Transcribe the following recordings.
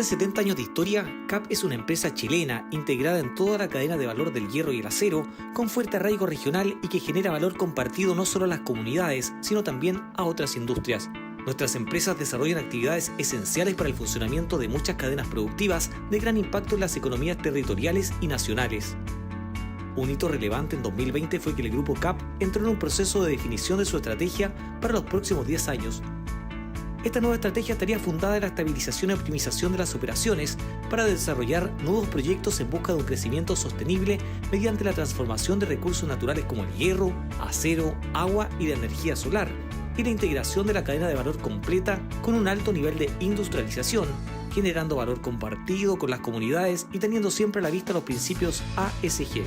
70 años de historia, CAP es una empresa chilena integrada en toda la cadena de valor del hierro y el acero, con fuerte arraigo regional y que genera valor compartido no solo a las comunidades, sino también a otras industrias. Nuestras empresas desarrollan actividades esenciales para el funcionamiento de muchas cadenas productivas de gran impacto en las economías territoriales y nacionales. Un hito relevante en 2020 fue que el grupo CAP entró en un proceso de definición de su estrategia para los próximos 10 años. Esta nueva estrategia estaría fundada en la estabilización y optimización de las operaciones para desarrollar nuevos proyectos en busca de un crecimiento sostenible mediante la transformación de recursos naturales como el hierro, acero, agua y la energía solar, y la integración de la cadena de valor completa con un alto nivel de industrialización, generando valor compartido con las comunidades y teniendo siempre a la vista los principios ASG.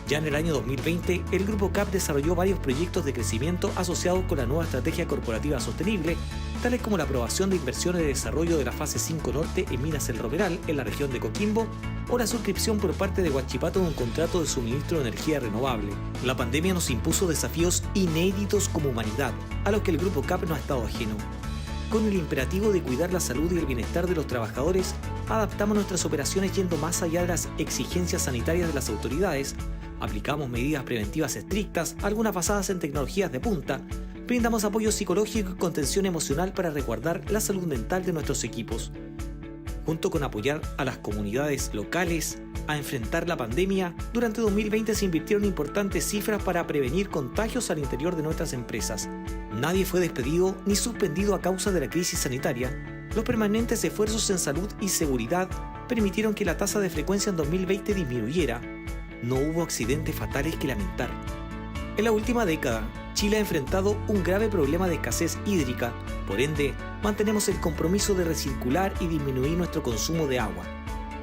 Ya en el año 2020, el Grupo CAP desarrolló varios proyectos de crecimiento asociados con la nueva estrategia corporativa sostenible, tales como la aprobación de inversiones de desarrollo de la fase 5 Norte en Minas El Romeral, en la región de Coquimbo, o la suscripción por parte de Huachipato de un contrato de suministro de energía renovable. La pandemia nos impuso desafíos inéditos como humanidad, a los que el Grupo CAP no ha estado ajeno. Con el imperativo de cuidar la salud y el bienestar de los trabajadores, adaptamos nuestras operaciones yendo más allá de las exigencias sanitarias de las autoridades, aplicamos medidas preventivas estrictas, algunas basadas en tecnologías de punta, brindamos apoyo psicológico y contención emocional para resguardar la salud mental de nuestros equipos. Junto con apoyar a las comunidades locales a enfrentar la pandemia, durante 2020 se invirtieron importantes cifras para prevenir contagios al interior de nuestras empresas. Nadie fue despedido ni suspendido a causa de la crisis sanitaria. Los permanentes esfuerzos en salud y seguridad permitieron que la tasa de frecuencia en 2020 disminuyera. No hubo accidentes fatales que lamentar. En la última década, Chile ha enfrentado un grave problema de escasez hídrica. Por ende, mantenemos el compromiso de recircular y disminuir nuestro consumo de agua.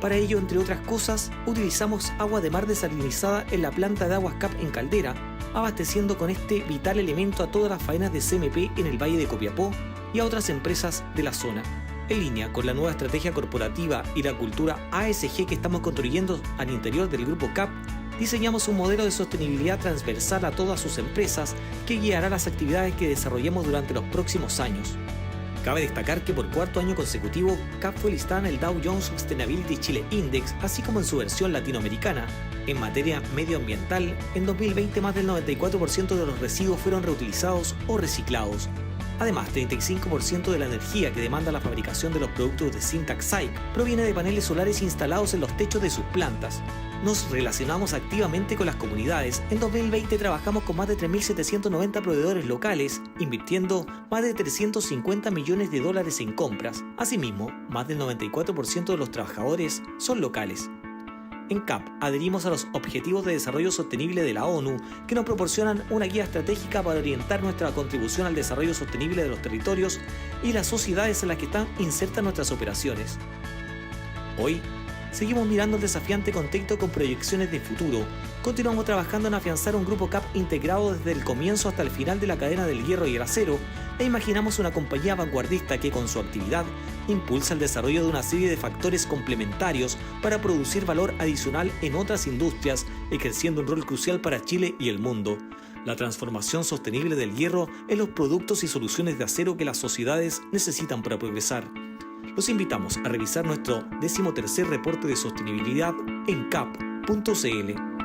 Para ello, entre otras cosas, utilizamos agua de mar desalinizada en la planta de aguas CAP en Caldera, abasteciendo con este vital elemento a todas las faenas de CMP en el Valle de Copiapó y a otras empresas de la zona. En línea con la nueva estrategia corporativa y la cultura ASG que estamos construyendo al interior del Grupo CAP, diseñamos un modelo de sostenibilidad transversal a todas sus empresas que guiará las actividades que desarrollemos durante los próximos años. Cabe destacar que por cuarto año consecutivo, CAP fue listada en el Dow Jones Sustainability Chile Index, así como en su versión latinoamericana. En materia medioambiental, en 2020 más del 94% de los residuos fueron reutilizados o reciclados. Además, 35% de la energía que demanda la fabricación de los productos de Syntax-Syke proviene de paneles solares instalados en los techos de sus plantas. Nos relacionamos activamente con las comunidades. En 2020 trabajamos con más de 3.790 proveedores locales, invirtiendo más de $350 millones en compras. Asimismo, más del 94% de los trabajadores son locales. En CAP adherimos a los Objetivos de Desarrollo Sostenible de la ONU, que nos proporcionan una guía estratégica para orientar nuestra contribución al desarrollo sostenible de los territorios y las sociedades en las que están insertas nuestras operaciones. Hoy, seguimos mirando el desafiante contexto con proyecciones de futuro. Continuamos trabajando en afianzar un grupo CAP integrado desde el comienzo hasta el final de la cadena del hierro y el acero, e imaginamos una compañía vanguardista que con su actividad impulsa el desarrollo de una serie de factores complementarios para producir valor adicional en otras industrias, ejerciendo un rol crucial para Chile y el mundo. La transformación sostenible del hierro en los productos y soluciones de acero que las sociedades necesitan para progresar. Los invitamos a revisar nuestro 13º reporte de sostenibilidad en cap.cl.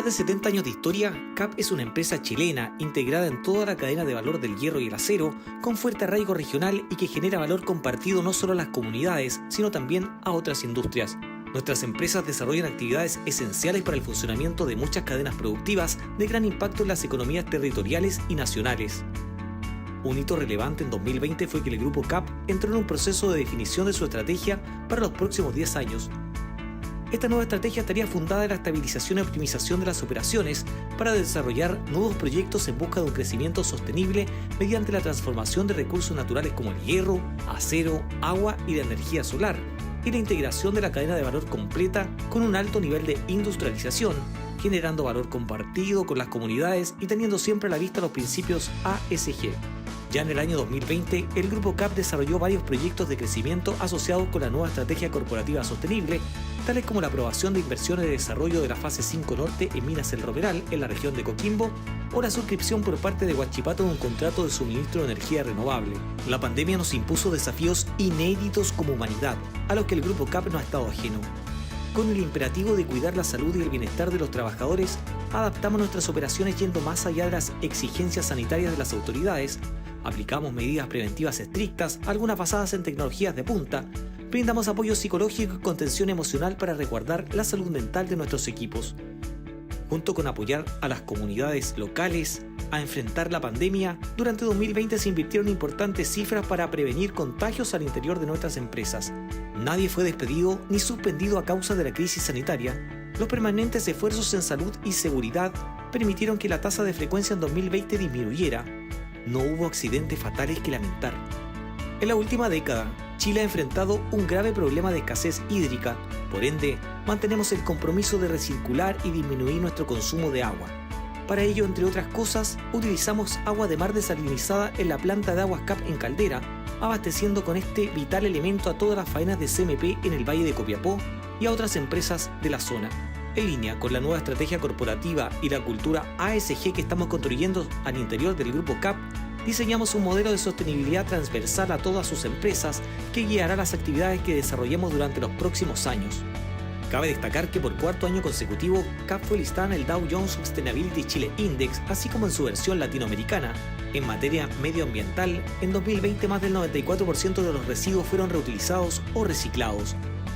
más de 70 años de historia, CAP es una empresa chilena integrada en toda la cadena de valor del hierro y el acero, con fuerte arraigo regional y que genera valor compartido no solo a las comunidades, sino también a otras industrias. Nuestras empresas desarrollan actividades esenciales para el funcionamiento de muchas cadenas productivas de gran impacto en las economías territoriales y nacionales. Un hito relevante en 2020 fue que el grupo CAP entró en un proceso de definición de su estrategia para los próximos 10 años. Esta nueva estrategia estaría fundada en la estabilización y optimización de las operaciones para desarrollar nuevos proyectos en busca de un crecimiento sostenible mediante la transformación de recursos naturales como el hierro, acero, agua y la energía solar, y la integración de la cadena de valor completa con un alto nivel de industrialización, generando valor compartido con las comunidades y teniendo siempre a la vista los principios ASG. Ya en el año 2020, el Grupo CAP desarrolló varios proyectos de crecimiento asociados con la nueva estrategia corporativa sostenible, tales como la aprobación de inversiones de desarrollo de la fase 5 Norte en Minas El Romeral, en la región de Coquimbo, o la suscripción por parte de Huachipato de un contrato de suministro de energía renovable. La pandemia nos impuso desafíos inéditos como humanidad, a los que el Grupo CAP no ha estado ajeno. Con el imperativo de cuidar la salud y el bienestar de los trabajadores, adaptamos nuestras operaciones yendo más allá de las exigencias sanitarias de las autoridades, aplicamos medidas preventivas estrictas, algunas basadas en tecnologías de punta, brindamos apoyo psicológico y contención emocional para resguardar la salud mental de nuestros equipos. Junto con apoyar a las comunidades locales a enfrentar la pandemia, durante 2020 se invirtieron importantes cifras para prevenir contagios al interior de nuestras empresas. Nadie fue despedido ni suspendido a causa de la crisis sanitaria. Los permanentes esfuerzos en salud y seguridad permitieron que la tasa de frecuencia en 2020 disminuyera. No hubo accidentes fatales que lamentar. En la última década, Chile ha enfrentado un grave problema de escasez hídrica. Por ende, mantenemos el compromiso de recircular y disminuir nuestro consumo de agua. Para ello, entre otras cosas, utilizamos agua de mar desalinizada en la planta de aguas CAP en Caldera, abasteciendo con este vital elemento a todas las faenas de CMP en el Valle de Copiapó y a otras empresas de la zona. En línea con la nueva estrategia corporativa y la cultura ASG que estamos construyendo al interior del Grupo CAP, diseñamos un modelo de sostenibilidad transversal a todas sus empresas que guiará las actividades que desarrollemos durante los próximos años. Cabe destacar que por cuarto año consecutivo, CAP fue listada en el Dow Jones Sustainability Chile Index, así como en su versión latinoamericana. En materia medioambiental, en 2020 más del 94% de los residuos fueron reutilizados o reciclados.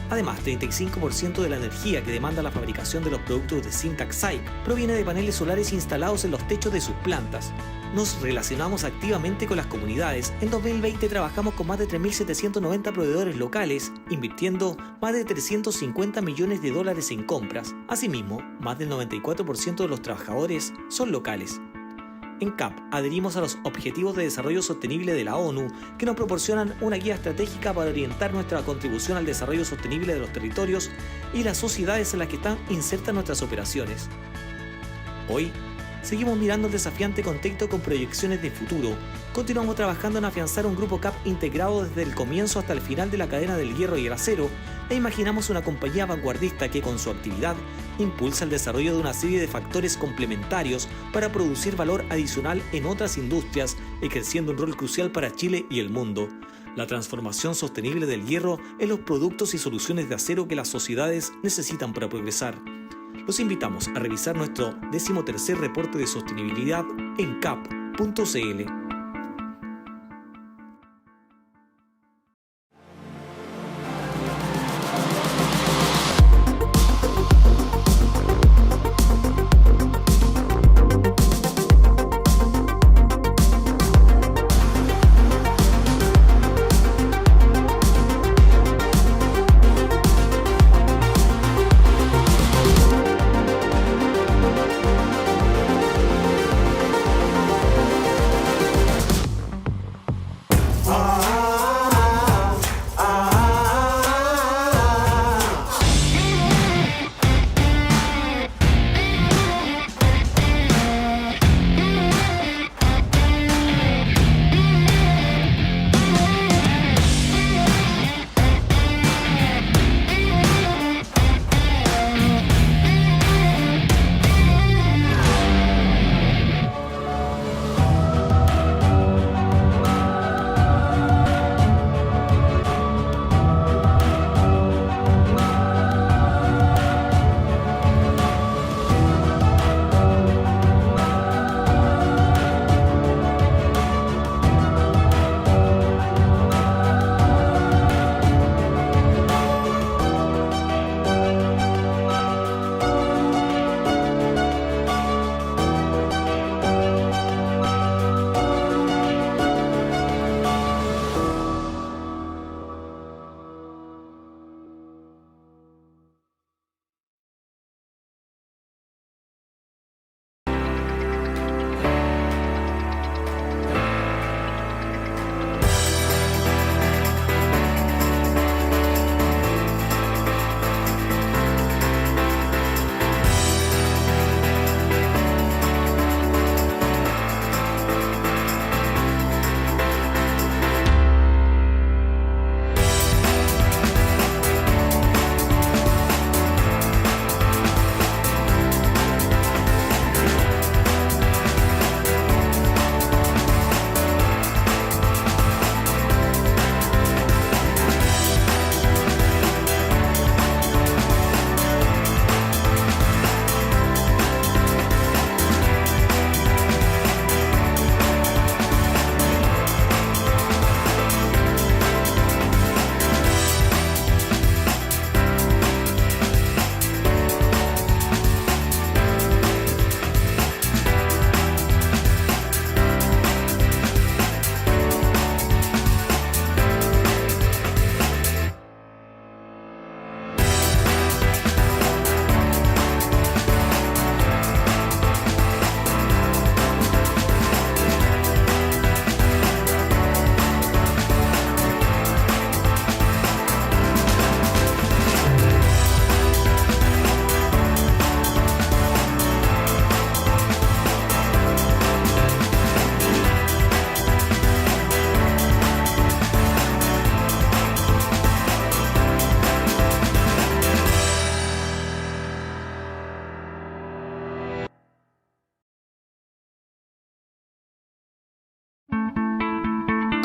Además, 35% de la energía que demanda la fabricación de los productos de Syntax-Syke proviene de paneles solares instalados en los techos de sus plantas. Nos relacionamos activamente con las comunidades. En 2020 trabajamos con más de 3.790 proveedores locales, invirtiendo más de $350 millones en compras. Asimismo, más del 94% de los trabajadores son locales. En CAP adherimos a los Objetivos de Desarrollo Sostenible de la ONU, que nos proporcionan una guía estratégica para orientar nuestra contribución al desarrollo sostenible de los territorios y las sociedades en las que están insertas nuestras operaciones. Hoy, seguimos mirando el desafiante contexto con proyecciones de futuro. Continuamos trabajando en afianzar un grupo CAP integrado desde el comienzo hasta el final de la cadena del hierro y el acero, e imaginamos una compañía vanguardista que con su actividad impulsa el desarrollo de una serie de factores complementarios para producir valor adicional en otras industrias, ejerciendo un rol crucial para Chile y el mundo. La transformación sostenible del hierro en los productos y soluciones de acero que las sociedades necesitan para progresar. Los invitamos a revisar nuestro 13º reporte de sostenibilidad en cap.cl.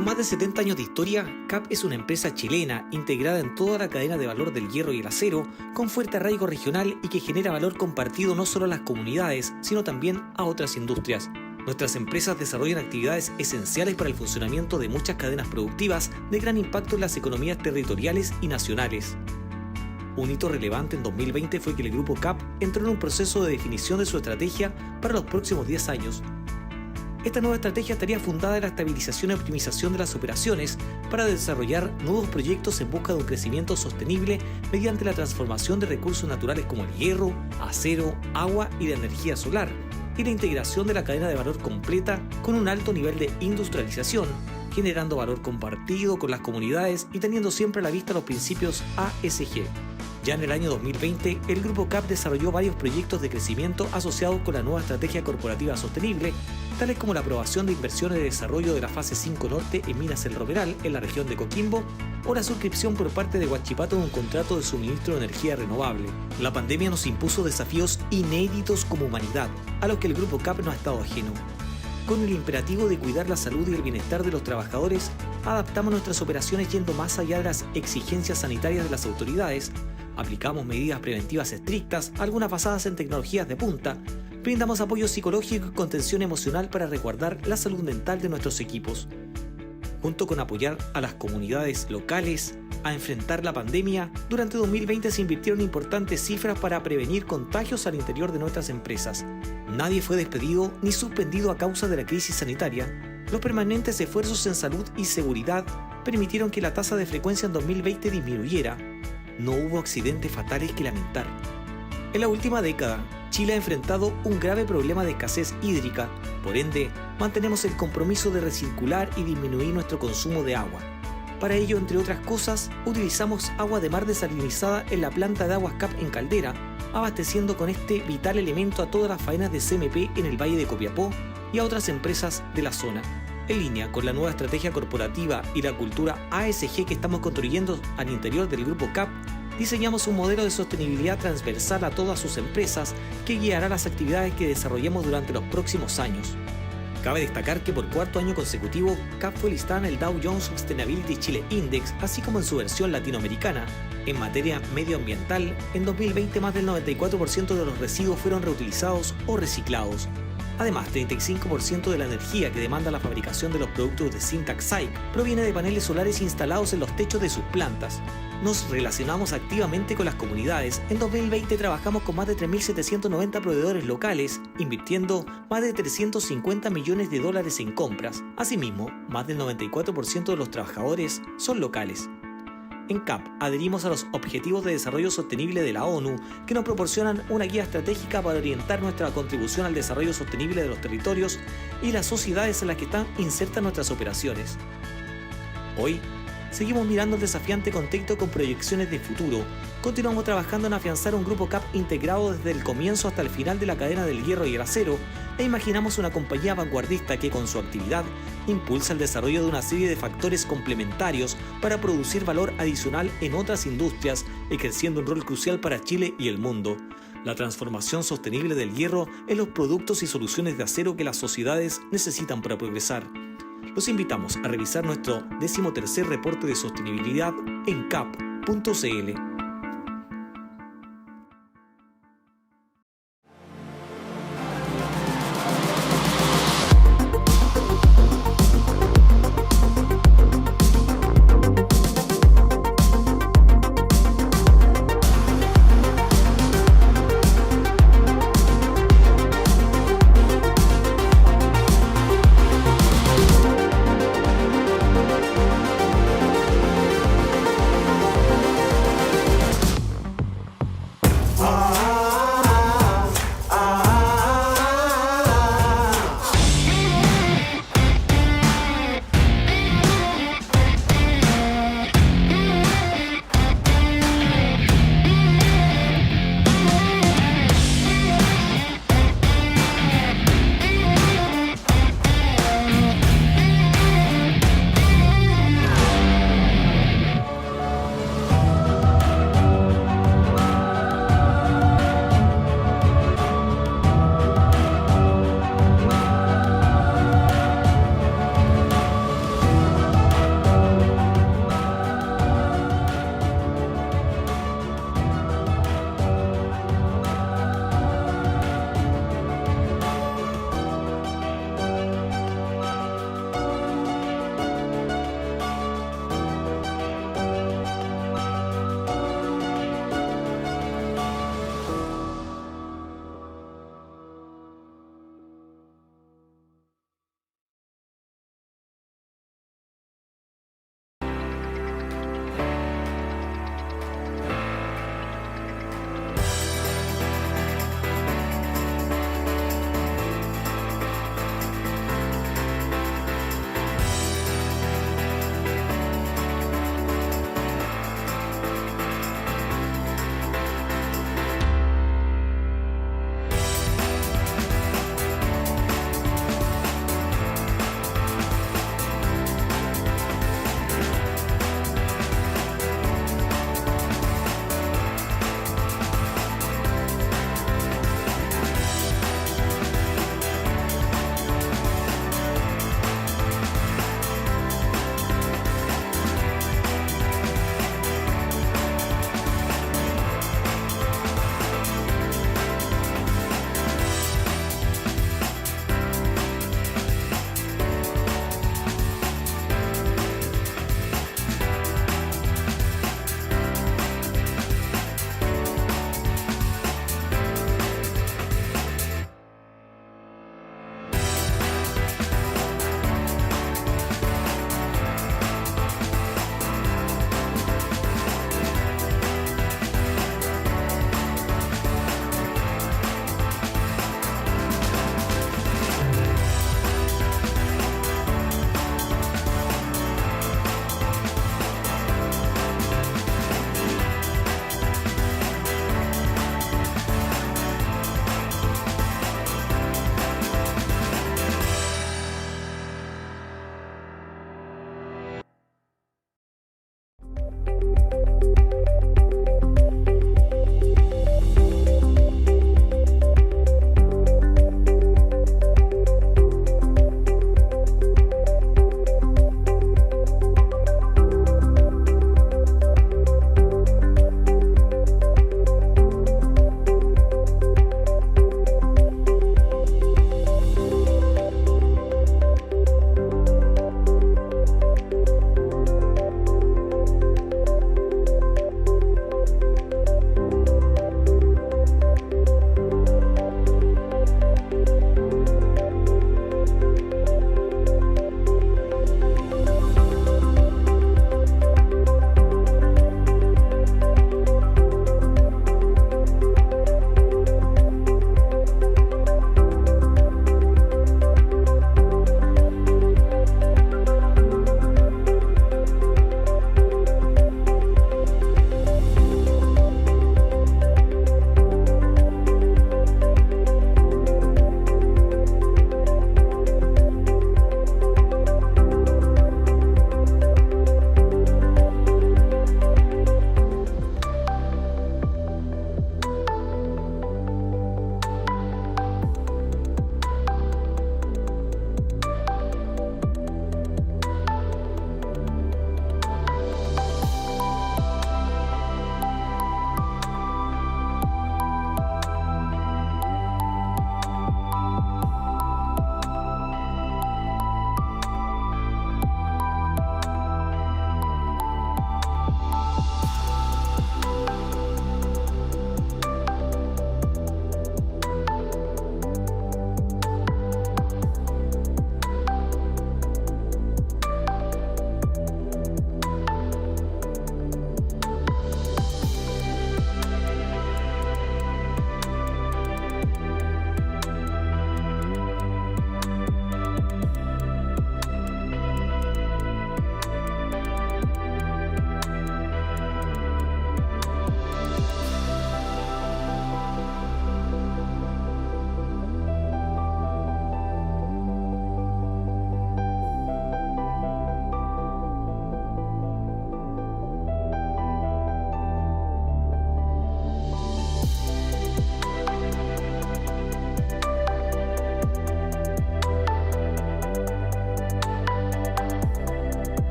Con más de 70 años de historia, CAP es una empresa chilena integrada en toda la cadena de valor del hierro y el acero, con fuerte arraigo regional y que genera valor compartido no solo a las comunidades, sino también a otras industrias. Nuestras empresas desarrollan actividades esenciales para el funcionamiento de muchas cadenas productivas de gran impacto en las economías territoriales y nacionales. Un hito relevante en 2020 fue que el grupo CAP entró en un proceso de definición de su estrategia para los próximos 10 años. Esta nueva estrategia estaría fundada en la estabilización y optimización de las operaciones para desarrollar nuevos proyectos en busca de un crecimiento sostenible mediante la transformación de recursos naturales como el hierro, acero, agua y la energía solar, y la integración de la cadena de valor completa con un alto nivel de industrialización, generando valor compartido con las comunidades y teniendo siempre a la vista los principios ASG. Ya en el año 2020, el Grupo CAP desarrolló varios proyectos de crecimiento asociados con la nueva estrategia corporativa sostenible, tales como la aprobación de inversiones de desarrollo de la fase 5 norte en Minas El Romeral, en la región de Coquimbo, o la suscripción por parte de Huachipato de un contrato de suministro de energía renovable. La pandemia nos impuso desafíos inéditos como humanidad, a los que el Grupo CAP no ha estado ajeno. Con el imperativo de cuidar la salud y el bienestar de los trabajadores, adaptamos nuestras operaciones yendo más allá de las exigencias sanitarias de las autoridades, aplicamos medidas preventivas estrictas, algunas basadas en tecnologías de punta, brindamos apoyo psicológico y contención emocional para resguardar la salud mental de nuestros equipos. Junto con apoyar a las comunidades locales a enfrentar la pandemia, durante 2020 se invirtieron importantes cifras para prevenir contagios al interior de nuestras empresas. Nadie fue despedido ni suspendido a causa de la crisis sanitaria. Los permanentes esfuerzos en salud y seguridad permitieron que la tasa de frecuencia en 2020 disminuyera. No hubo accidentes fatales que lamentar. En la última década, Chile ha enfrentado un grave problema de escasez hídrica. Por ende, mantenemos el compromiso de recircular y disminuir nuestro consumo de agua. Para ello, entre otras cosas, utilizamos agua de mar desalinizada en la planta de aguas CAP en Caldera, abasteciendo con este vital elemento a todas las faenas de CMP en el Valle de Copiapó y a otras empresas de la zona. En línea con la nueva estrategia corporativa y la cultura ASG que estamos construyendo al interior del Grupo CAP, diseñamos un modelo de sostenibilidad transversal a todas sus empresas que guiará las actividades que desarrollemos durante los próximos años. Cabe destacar que por cuarto año consecutivo, CAP fue listada en el Dow Jones Sustainability Chile Index, así como en su versión latinoamericana. En materia medioambiental, en 2020 más del 94% de los residuos fueron reutilizados o reciclados. Además, 35% de la energía que demanda la fabricación de los productos de Syntax-Syke proviene de paneles solares instalados en los techos de sus plantas. Nos relacionamos activamente con las comunidades. En 2020 trabajamos con más de 3.790 proveedores locales, invirtiendo más de $350 millones en compras. Asimismo, más del 94% de los trabajadores son locales. En CAP adherimos a los Objetivos de Desarrollo Sostenible de la ONU, que nos proporcionan una guía estratégica para orientar nuestra contribución al desarrollo sostenible de los territorios y las sociedades en las que están insertas nuestras operaciones. Hoy, seguimos mirando el desafiante contexto con proyecciones de futuro. Continuamos trabajando en afianzar un grupo CAP integrado desde el comienzo hasta el final de la cadena del hierro y el acero, e imaginamos una compañía vanguardista que con su actividad impulsa el desarrollo de una serie de factores complementarios para producir valor adicional en otras industrias, ejerciendo un rol crucial para Chile y el mundo. La transformación sostenible del hierro en los productos y soluciones de acero que las sociedades necesitan para progresar. Los invitamos a revisar nuestro 13º reporte de sostenibilidad en cap.cl.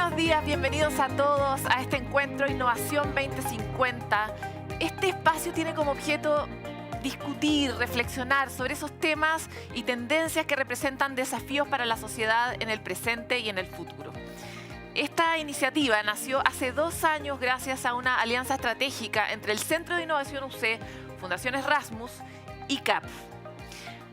buenos días, bienvenidos a todos a este encuentro Innovación 2050. Este espacio tiene como objeto discutir, reflexionar sobre esos temas y tendencias que representan desafíos para la sociedad en el presente y en el futuro. Esta iniciativa nació hace 2 años gracias a una alianza estratégica entre el Centro de Innovación UC, Fundaciones Rassmuss y CAP.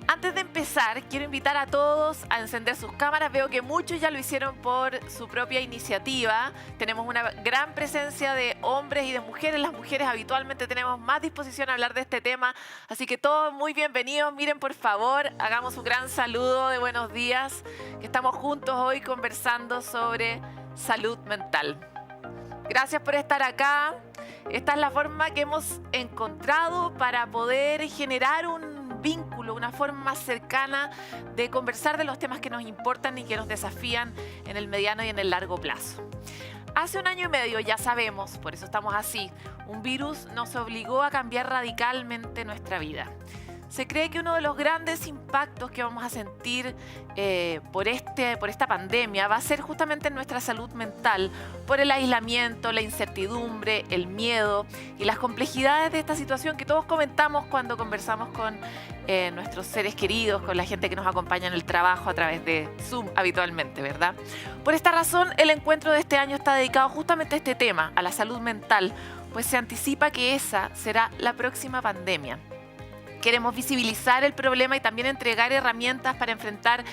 Antes de empezar, quiero invitar a todos a encender sus cámaras. Veo que muchos ya lo hicieron por su propia iniciativa. Tenemos una gran presencia de hombres y de mujeres. Las mujeres habitualmente tenemos más disposición a hablar de este tema. Así que todos muy bienvenidos. Miren, por favor, hagamos un gran saludo de buenos días. Que estamos juntos hoy conversando sobre salud mental. Gracias por estar acá. Esta es la forma que hemos encontrado para poder generar un vínculo, una forma más cercana de conversar de los temas que nos importan y que nos desafían en el mediano y en el largo plazo. Hace 1 año y medio, ya sabemos, por eso estamos así, un virus nos obligó a cambiar radicalmente nuestra vida. Se cree que uno de los grandes impactos que vamos a sentir por esta pandemia va a ser justamente en nuestra salud mental, por el aislamiento, la incertidumbre, el miedo y las complejidades de esta situación que todos comentamos cuando conversamos con nuestros seres queridos, con la gente que nos acompaña en el trabajo a través de Zoom habitualmente, ¿verdad? Por esta razón, el encuentro de este año está dedicado justamente a este tema, a la salud mental, pues se anticipa que esa será la próxima pandemia. Queremos visibilizar el problema y también entregar herramientas para enfrentar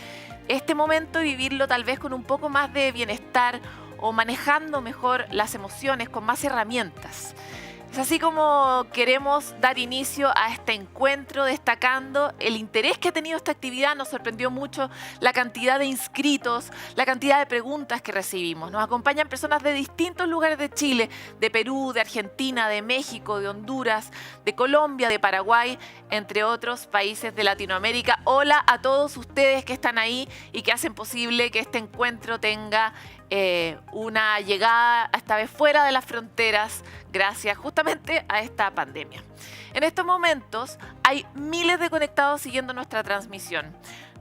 este momento y vivirlo tal vez con un poco más de bienestar o manejando mejor las emociones con más herramientas. Es así como queremos dar inicio a este encuentro destacando el interés que ha tenido esta actividad. Nos sorprendió mucho la cantidad de inscritos, la cantidad de preguntas que recibimos. Nos acompañan personas de distintos lugares de Chile, de Perú, de Argentina, de México, de Honduras, de Colombia, de Paraguay, entre otros países de Latinoamérica. Hola a todos ustedes que están ahí y que hacen posible que este encuentro tenga una llegada esta vez fuera de las fronteras gracias justamente a esta pandemia. En estos momentos hay miles de conectados siguiendo nuestra transmisión.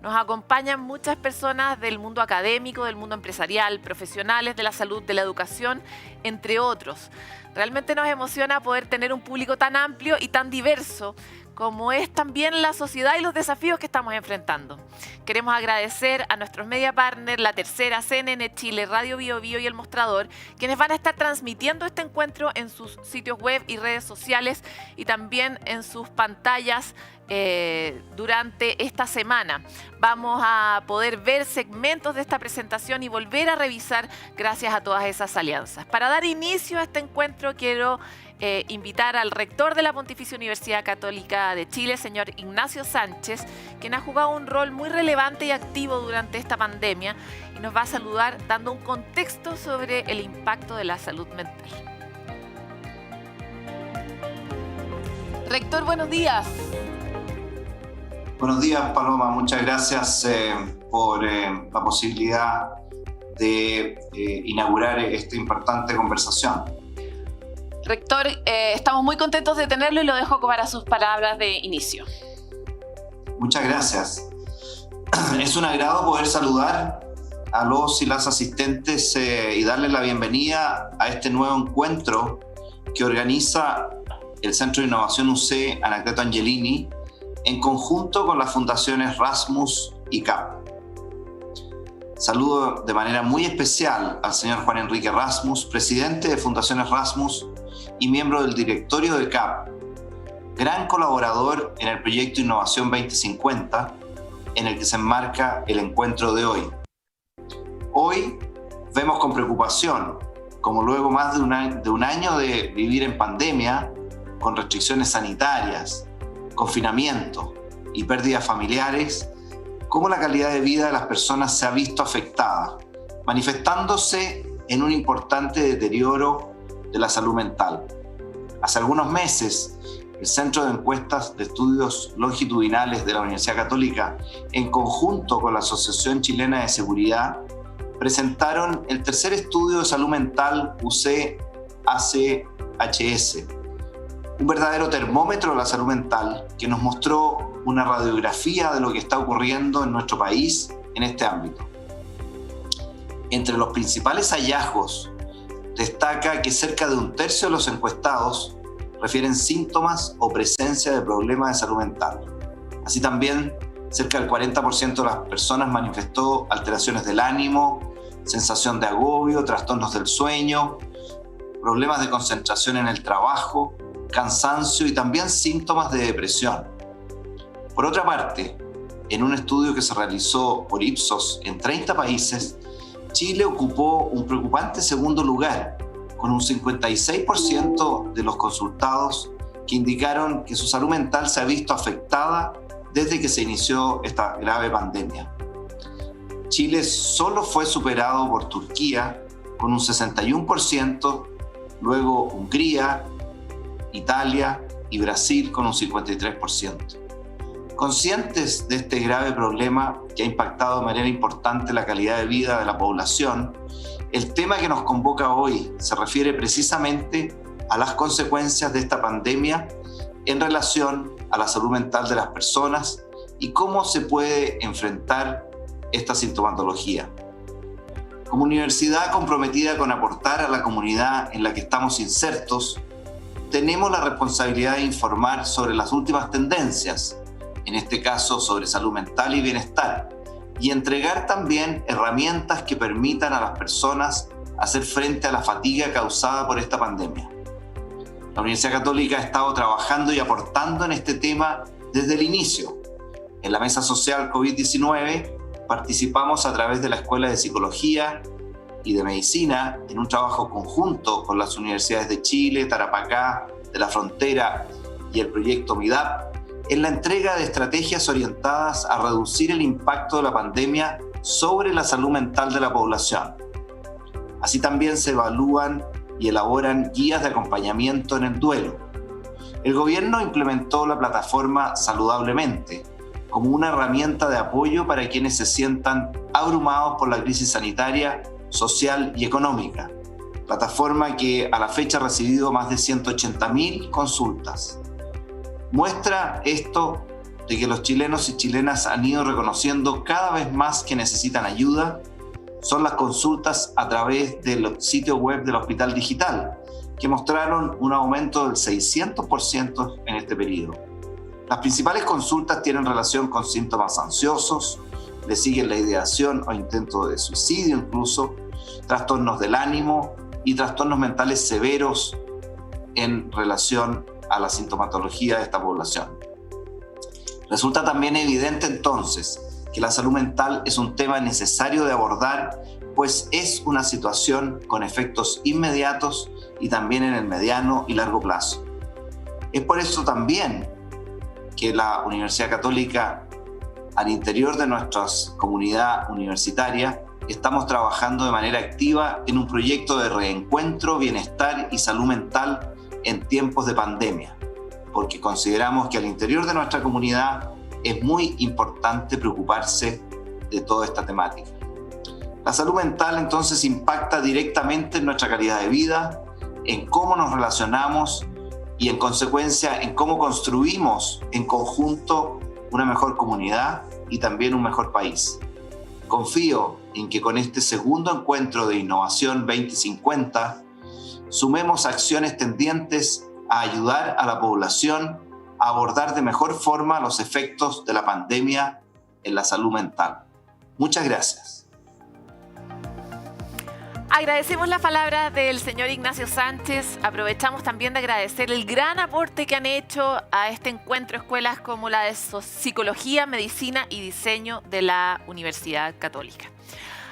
Nos acompañan muchas personas del mundo académico, del mundo empresarial, profesionales de la salud, de la educación, entre otros. Realmente nos emociona poder tener un público tan amplio y tan diverso como es también la sociedad y los desafíos que estamos enfrentando. Queremos agradecer a nuestros media partners, La Tercera, CNN Chile, Radio Bio Bio y El Mostrador, quienes van a estar transmitiendo este encuentro en sus sitios web y redes sociales y también en sus pantallas durante esta semana. Vamos a poder ver segmentos de esta presentación y volver a revisar gracias a todas esas alianzas. Para dar inicio a este encuentro quiero invitar al rector de la Pontificia Universidad Católica de Chile, señor Ignacio Sánchez, quien ha jugado un rol muy relevante y activo durante esta pandemia y nos va a saludar dando un contexto sobre el impacto de la salud mental. Rector, buenos días. Buenos días, Paloma. Muchas gracias por la posibilidad de inaugurar esta importante conversación. Rector, estamos muy contentos de tenerlo y lo dejo para sus palabras de inicio. Muchas gracias. Es un agrado poder saludar a los y las asistentes y darles la bienvenida a este nuevo encuentro que organiza el Centro de Innovación UC Anacleto Angelini en conjunto con las Fundaciones Rassmuss y CAP. Saludo de manera muy especial al señor Juan Enrique Rassmuss, presidente de Fundaciones Rassmuss y miembro del directorio de CAP, gran colaborador en el proyecto Innovación 2050, en el que se enmarca el encuentro de hoy. Hoy vemos con preocupación como luego más de un año de vivir en pandemia, con restricciones sanitarias, confinamiento y pérdidas familiares, cómo la calidad de vida de las personas se ha visto afectada, manifestándose en un importante deterioro de la salud mental. Hace algunos meses, el Centro de Encuestas de Estudios Longitudinales de la Universidad Católica, en conjunto con la Asociación Chilena de Seguridad, presentaron el tercer estudio de salud mental UC-ACHS, un verdadero termómetro de la salud mental que nos mostró una radiografía de lo que está ocurriendo en nuestro país en este ámbito. Entre los principales hallazgos destaca que cerca de un tercio de los encuestados refieren síntomas o presencia de problemas de salud mental. Así también, cerca del 40% de las personas manifestó alteraciones del ánimo, sensación de agobio, trastornos del sueño, problemas de concentración en el trabajo, cansancio y también síntomas de depresión. Por otra parte, en un estudio que se realizó por Ipsos en 30 países, Chile ocupó un preocupante segundo lugar, con un 56% de los consultados que indicaron que su salud mental se ha visto afectada desde que se inició esta grave pandemia. Chile solo fue superado por Turquía con un 61%, luego Hungría, Italia y Brasil con un 53%. Conscientes de este grave problema que ha impactado de manera importante la calidad de vida de la población, el tema que nos convoca hoy se refiere precisamente a las consecuencias de esta pandemia en relación a la salud mental de las personas y cómo se puede enfrentar esta sintomatología. Como universidad comprometida con aportar a la comunidad en la que estamos insertos, tenemos la responsabilidad de informar sobre las últimas tendencias, en este caso sobre salud mental y bienestar, y entregar también herramientas que permitan a las personas hacer frente a la fatiga causada por esta pandemia. La Universidad Católica ha estado trabajando y aportando en este tema desde el inicio. En la mesa social COVID-19 participamos a través de la Escuela de Psicología y de Medicina en un trabajo conjunto con las universidades de Chile, Tarapacá, de la Frontera y el proyecto MIDAP en la entrega de estrategias orientadas a reducir el impacto de la pandemia sobre la salud mental de la población. Así también se evalúan y elaboran guías de acompañamiento en el duelo. El gobierno implementó la plataforma Saludablemente como una herramienta de apoyo para quienes se sientan abrumados por la crisis sanitaria, social y económica. Plataforma que a la fecha ha recibido más de 180.000 consultas. Muestra esto de que los chilenos y chilenas han ido reconociendo cada vez más que necesitan ayuda son las consultas a través del sitio web del Hospital Digital, que mostraron un aumento del 600% en este periodo. Las principales consultas tienen relación con síntomas ansiosos, le siguen la ideación o intento de suicidio incluso, trastornos del ánimo y trastornos mentales severos en relación a la sintomatología de esta población. Resulta también evidente entonces que la salud mental es un tema necesario de abordar, pues es una situación con efectos inmediatos y también en el mediano y largo plazo. Es por eso también que la Universidad Católica, al interior de nuestra comunidad universitaria, estamos trabajando de manera activa en un proyecto de reencuentro, bienestar y salud mental en tiempos de pandemia, porque consideramos que al interior de nuestra comunidad es muy importante preocuparse de toda esta temática. La salud mental entonces impacta directamente en nuestra calidad de vida, en cómo nos relacionamos y en consecuencia en cómo construimos en conjunto una mejor comunidad y también un mejor país. Confío en que con este segundo encuentro de Innovación 2050 sumemos acciones tendientes a ayudar a la población a abordar de mejor forma los efectos de la pandemia en la salud mental. Muchas gracias. Agradecemos la palabra del señor Ignacio Sánchez. Aprovechamos también de agradecer el gran aporte que han hecho a este encuentro escuelas como la de Psicología, Medicina y Diseño de la Universidad Católica.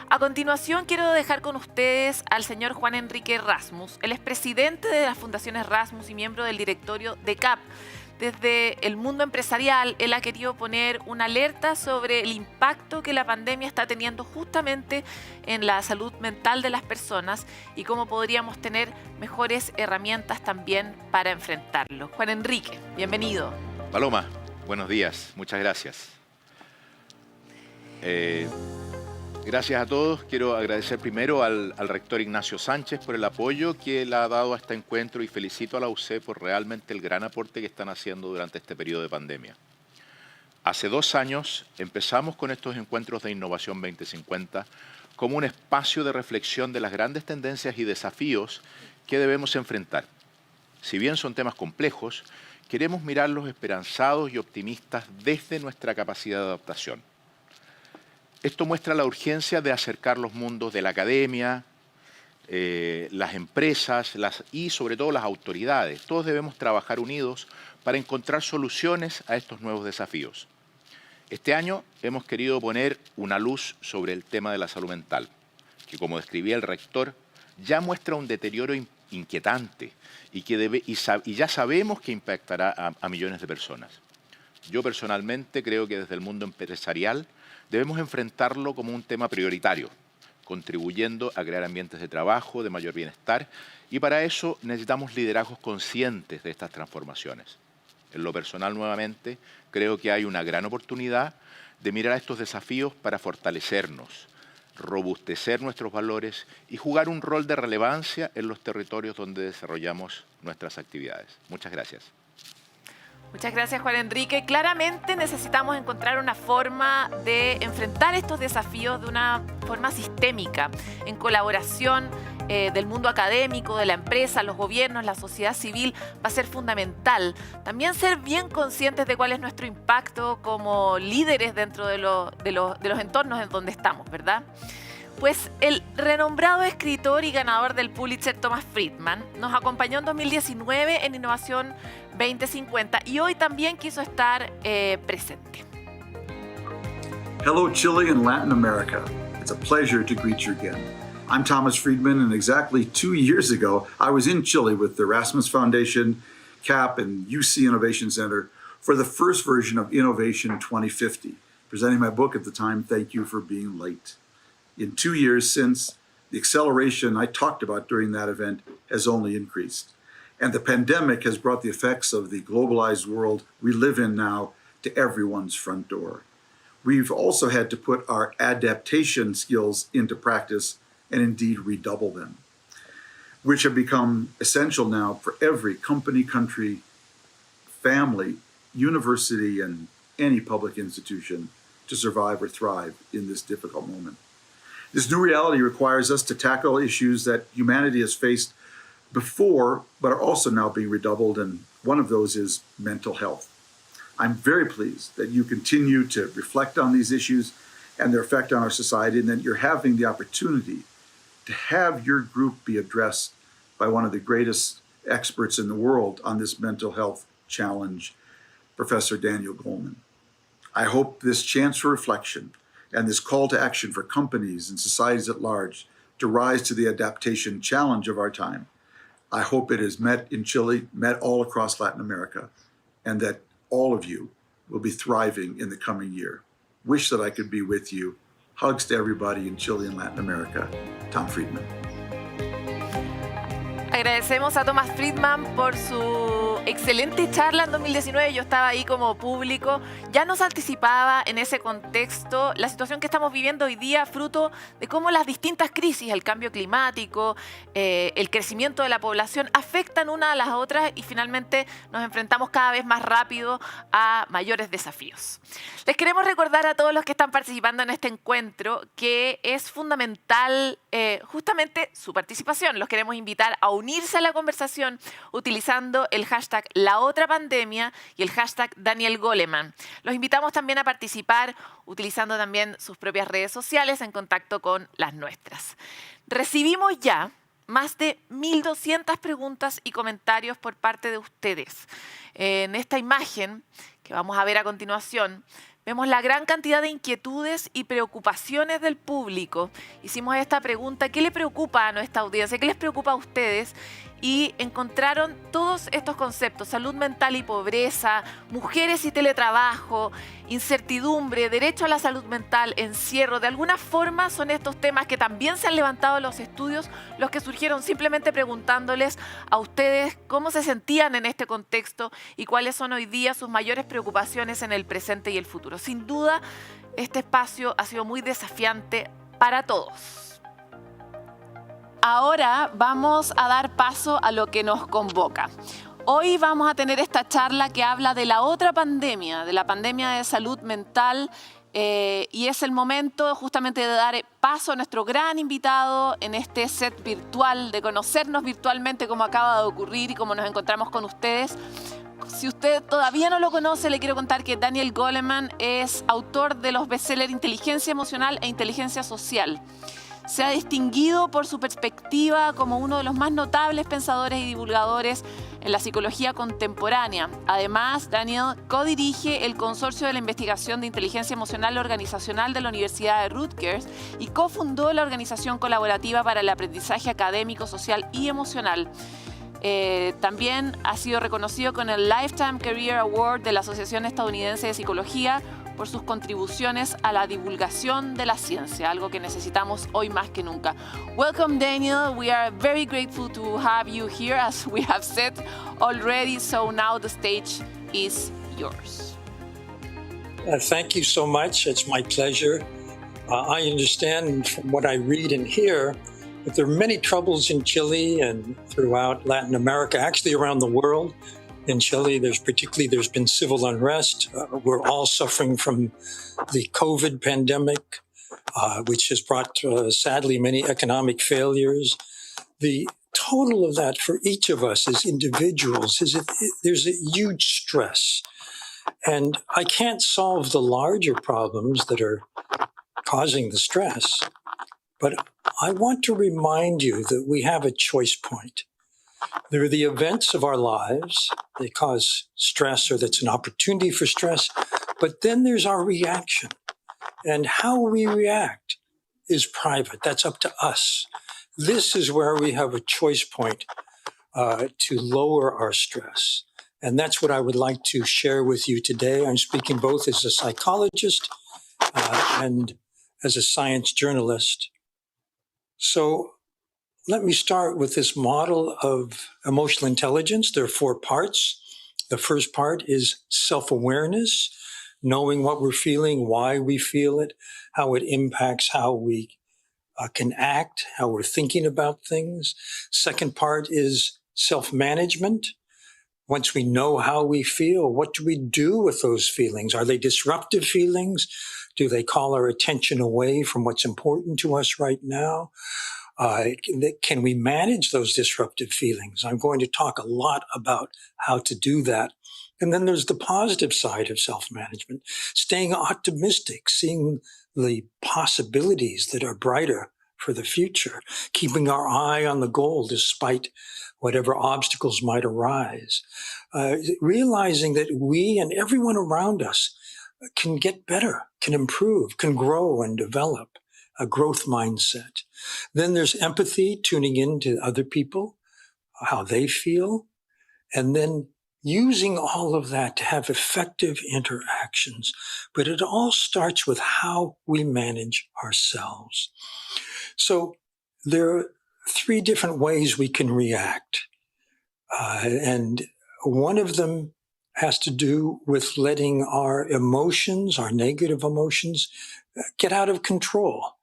A continuación quiero dejar con ustedes al señor Juan Enrique Rassmuss. Él es presidente de las Fundaciones Rassmuss y miembro del directorio de CAP. Desde el mundo empresarial, él ha querido poner una alerta sobre el impacto que la pandemia está teniendo justamente en la salud mental de las personas y cómo podríamos tener mejores herramientas también para enfrentarlo. Juan Enrique, bienvenido. Paloma, buenos días, muchas gracias. Gracias a todos. Quiero agradecer primero al rector Ignacio Sánchez por el apoyo que le ha dado a este encuentro y felicito a la UC por realmente el gran aporte que están haciendo durante este periodo de pandemia. Hace 2 años empezamos con estos encuentros de Innovación 2050 como un espacio de reflexión de las grandes tendencias y desafíos que debemos enfrentar. Si bien son temas complejos, queremos mirarlos esperanzados y optimistas desde nuestra capacidad de adaptación. Esto muestra la urgencia de acercar los mundos de la academia, las empresas y sobre todo las autoridades. Todos debemos trabajar unidos para encontrar soluciones a estos nuevos desafíos. Este año hemos querido poner una luz sobre el tema de la salud mental, que como describía el rector, ya muestra un deterioro inquietante y ya sabemos que impactará a millones de personas. Yo personalmente creo que desde el mundo empresarial debemos enfrentarlo como un tema prioritario, contribuyendo a crear ambientes de trabajo, de mayor bienestar, y para eso necesitamos liderazgos conscientes de estas transformaciones. En lo personal, nuevamente, creo que hay una gran oportunidad de mirar a estos desafíos para fortalecernos, robustecer nuestros valores y jugar un rol de relevancia en los territorios donde desarrollamos nuestras actividades. Muchas gracias. Muchas gracias, Juan Enrique. Claramente necesitamos encontrar una forma de enfrentar estos desafíos de una forma sistémica, en colaboración del mundo académico, de la empresa, los gobiernos, la sociedad civil, va a ser fundamental. También ser bien conscientes de cuál es nuestro impacto como líderes dentro de los entornos en donde estamos, ¿verdad? Pues el renombrado escritor y ganador del Pulitzer Thomas Friedman nos acompañó en 2019 en Innovación 2050 y hoy también quiso estar presente. Hello, Chile and Latin America. It's a pleasure to greet you again. I'm Thomas Friedman, and exactly 2 years ago, I was in Chile with the Rassmuss Foundation, CAP, and UC Innovation Center for the first version of Innovation 2050, presenting my book at the time, Thank You for Being Late. In 2 years since, the acceleration I talked about during that event has only increased. And the pandemic has brought the effects of the globalized world we live in now to everyone's front door. We've also had to put our adaptation skills into practice and indeed redouble them, which have become essential now for every company, country, family, university, and any public institution to survive or thrive in this difficult moment. This new reality requires us to tackle issues that humanity has faced before, but are also now being redoubled, and one of those is mental health. I'm very pleased that you continue to reflect on these issues and their effect on our society, and that you're having the opportunity to have your group be addressed by one of the greatest experts in the world on this mental health challenge, Professor Daniel Goleman. I hope this chance for reflection and this call to action for companies and societies at large to rise to the adaptation challenge of our time, I hope it is met in Chile, met all across Latin America, and that all of you will be thriving in the coming year. Wish that I could be with you. Hugs to everybody in Chile and Latin America. Tom Friedman. Agradecemos a Thomas Friedman por su excelente charla en 2019. Yo estaba ahí como público. Ya nos anticipaba en ese contexto la situación que estamos viviendo hoy día, fruto de cómo las distintas crisis, el cambio climático, el crecimiento de la población, afectan una a las otras y finalmente nos enfrentamos cada vez más rápido a mayores desafíos. Les queremos recordar a todos los que están participando en este encuentro que es fundamental justamente su participación. Los queremos invitar a unirse a la conversación utilizando el hashtag La Otra Pandemia y el hashtag Daniel Goleman. Los invitamos también a participar utilizando también sus propias redes sociales en contacto con las nuestras. Recibimos ya más de 1.200 preguntas y comentarios por parte de ustedes. En esta imagen que vamos a ver a continuación, vemos la gran cantidad de inquietudes y preocupaciones del público. Hicimos esta pregunta, ¿qué le preocupa a nuestra audiencia? ¿Qué les preocupa a ustedes? Y encontraron todos estos conceptos: salud mental y pobreza, mujeres y teletrabajo, incertidumbre, derecho a la salud mental, encierro. De alguna forma son estos temas que también se han levantado en los estudios, los que surgieron simplemente preguntándoles a ustedes cómo se sentían en este contexto y cuáles son hoy día sus mayores preocupaciones en el presente y el futuro. Sin duda, este espacio ha sido muy desafiante para todos. Ahora vamos a dar paso a lo que nos convoca. Hoy vamos a tener esta charla que habla de la otra pandemia, de la pandemia de salud mental Y es el momento justamente de dar paso a nuestro gran invitado en este set virtual, de conocernos virtualmente como acaba de ocurrir y como nos encontramos con ustedes. Si usted todavía no lo conoce, le quiero contar que Daniel Goleman es autor de los bestsellers Inteligencia Emocional e Inteligencia Social. Se ha distinguido por su perspectiva como uno de los más notables pensadores y divulgadores en la psicología contemporánea. Además, Daniel codirige el Consorcio de la Investigación de Inteligencia Emocional Organizacional de la Universidad de Rutgers y cofundó la Organización Colaborativa para el Aprendizaje Académico, Social y Emocional. También ha sido reconocido con el Lifetime Career Award de la Asociación Estadounidense de Psicología por sus contribuciones a la divulgación de la ciencia, algo que necesitamos hoy más que nunca. Welcome, Daniel. We are very grateful to have you here, as we have said already. So now the stage is yours. Thank you so much. It's my pleasure. I understand from what I read and hear that there are many troubles in Chile and throughout Latin America, actually around the world. In Chile, there's been civil unrest. We're all suffering from the COVID pandemic, which has brought, sadly, many economic failures. The total of that for each of us as individuals is there's a huge stress. And I can't solve the larger problems that are causing the stress, but I want to remind you that we have a choice point. There are the events of our lives. They cause stress, or that's an opportunity for stress. But then there's our reaction. And how we react is private. That's up to us. This is where we have a choice point to lower our stress. And that's what I would like to share with you today. I'm speaking both as a psychologist and as a science journalist. So let me start with this model of emotional intelligence. There are 4 parts. The first part is self-awareness, knowing what we're feeling, why we feel it, how it impacts how we can act, how we're thinking about things. Second part is self-management. Once we know how we feel, what do we do with those feelings? Are they disruptive feelings? Do they call our attention away from what's important to us right now? Can we manage those disruptive feelings? I'm going to talk a lot about how to do that. And then there's the positive side of self-management, staying optimistic, seeing the possibilities that are brighter for the future, keeping our eye on the goal despite whatever obstacles might arise, realizing that we and everyone around us can get better, can improve, can grow and develop. A growth mindset. Then there's empathy, tuning in to other people, how they feel, and then using all of that to have effective interactions. But it all starts with how we manage ourselves. So there are 3 different ways we can react. And one of them has to do with letting our emotions, our negative emotions, get out of control.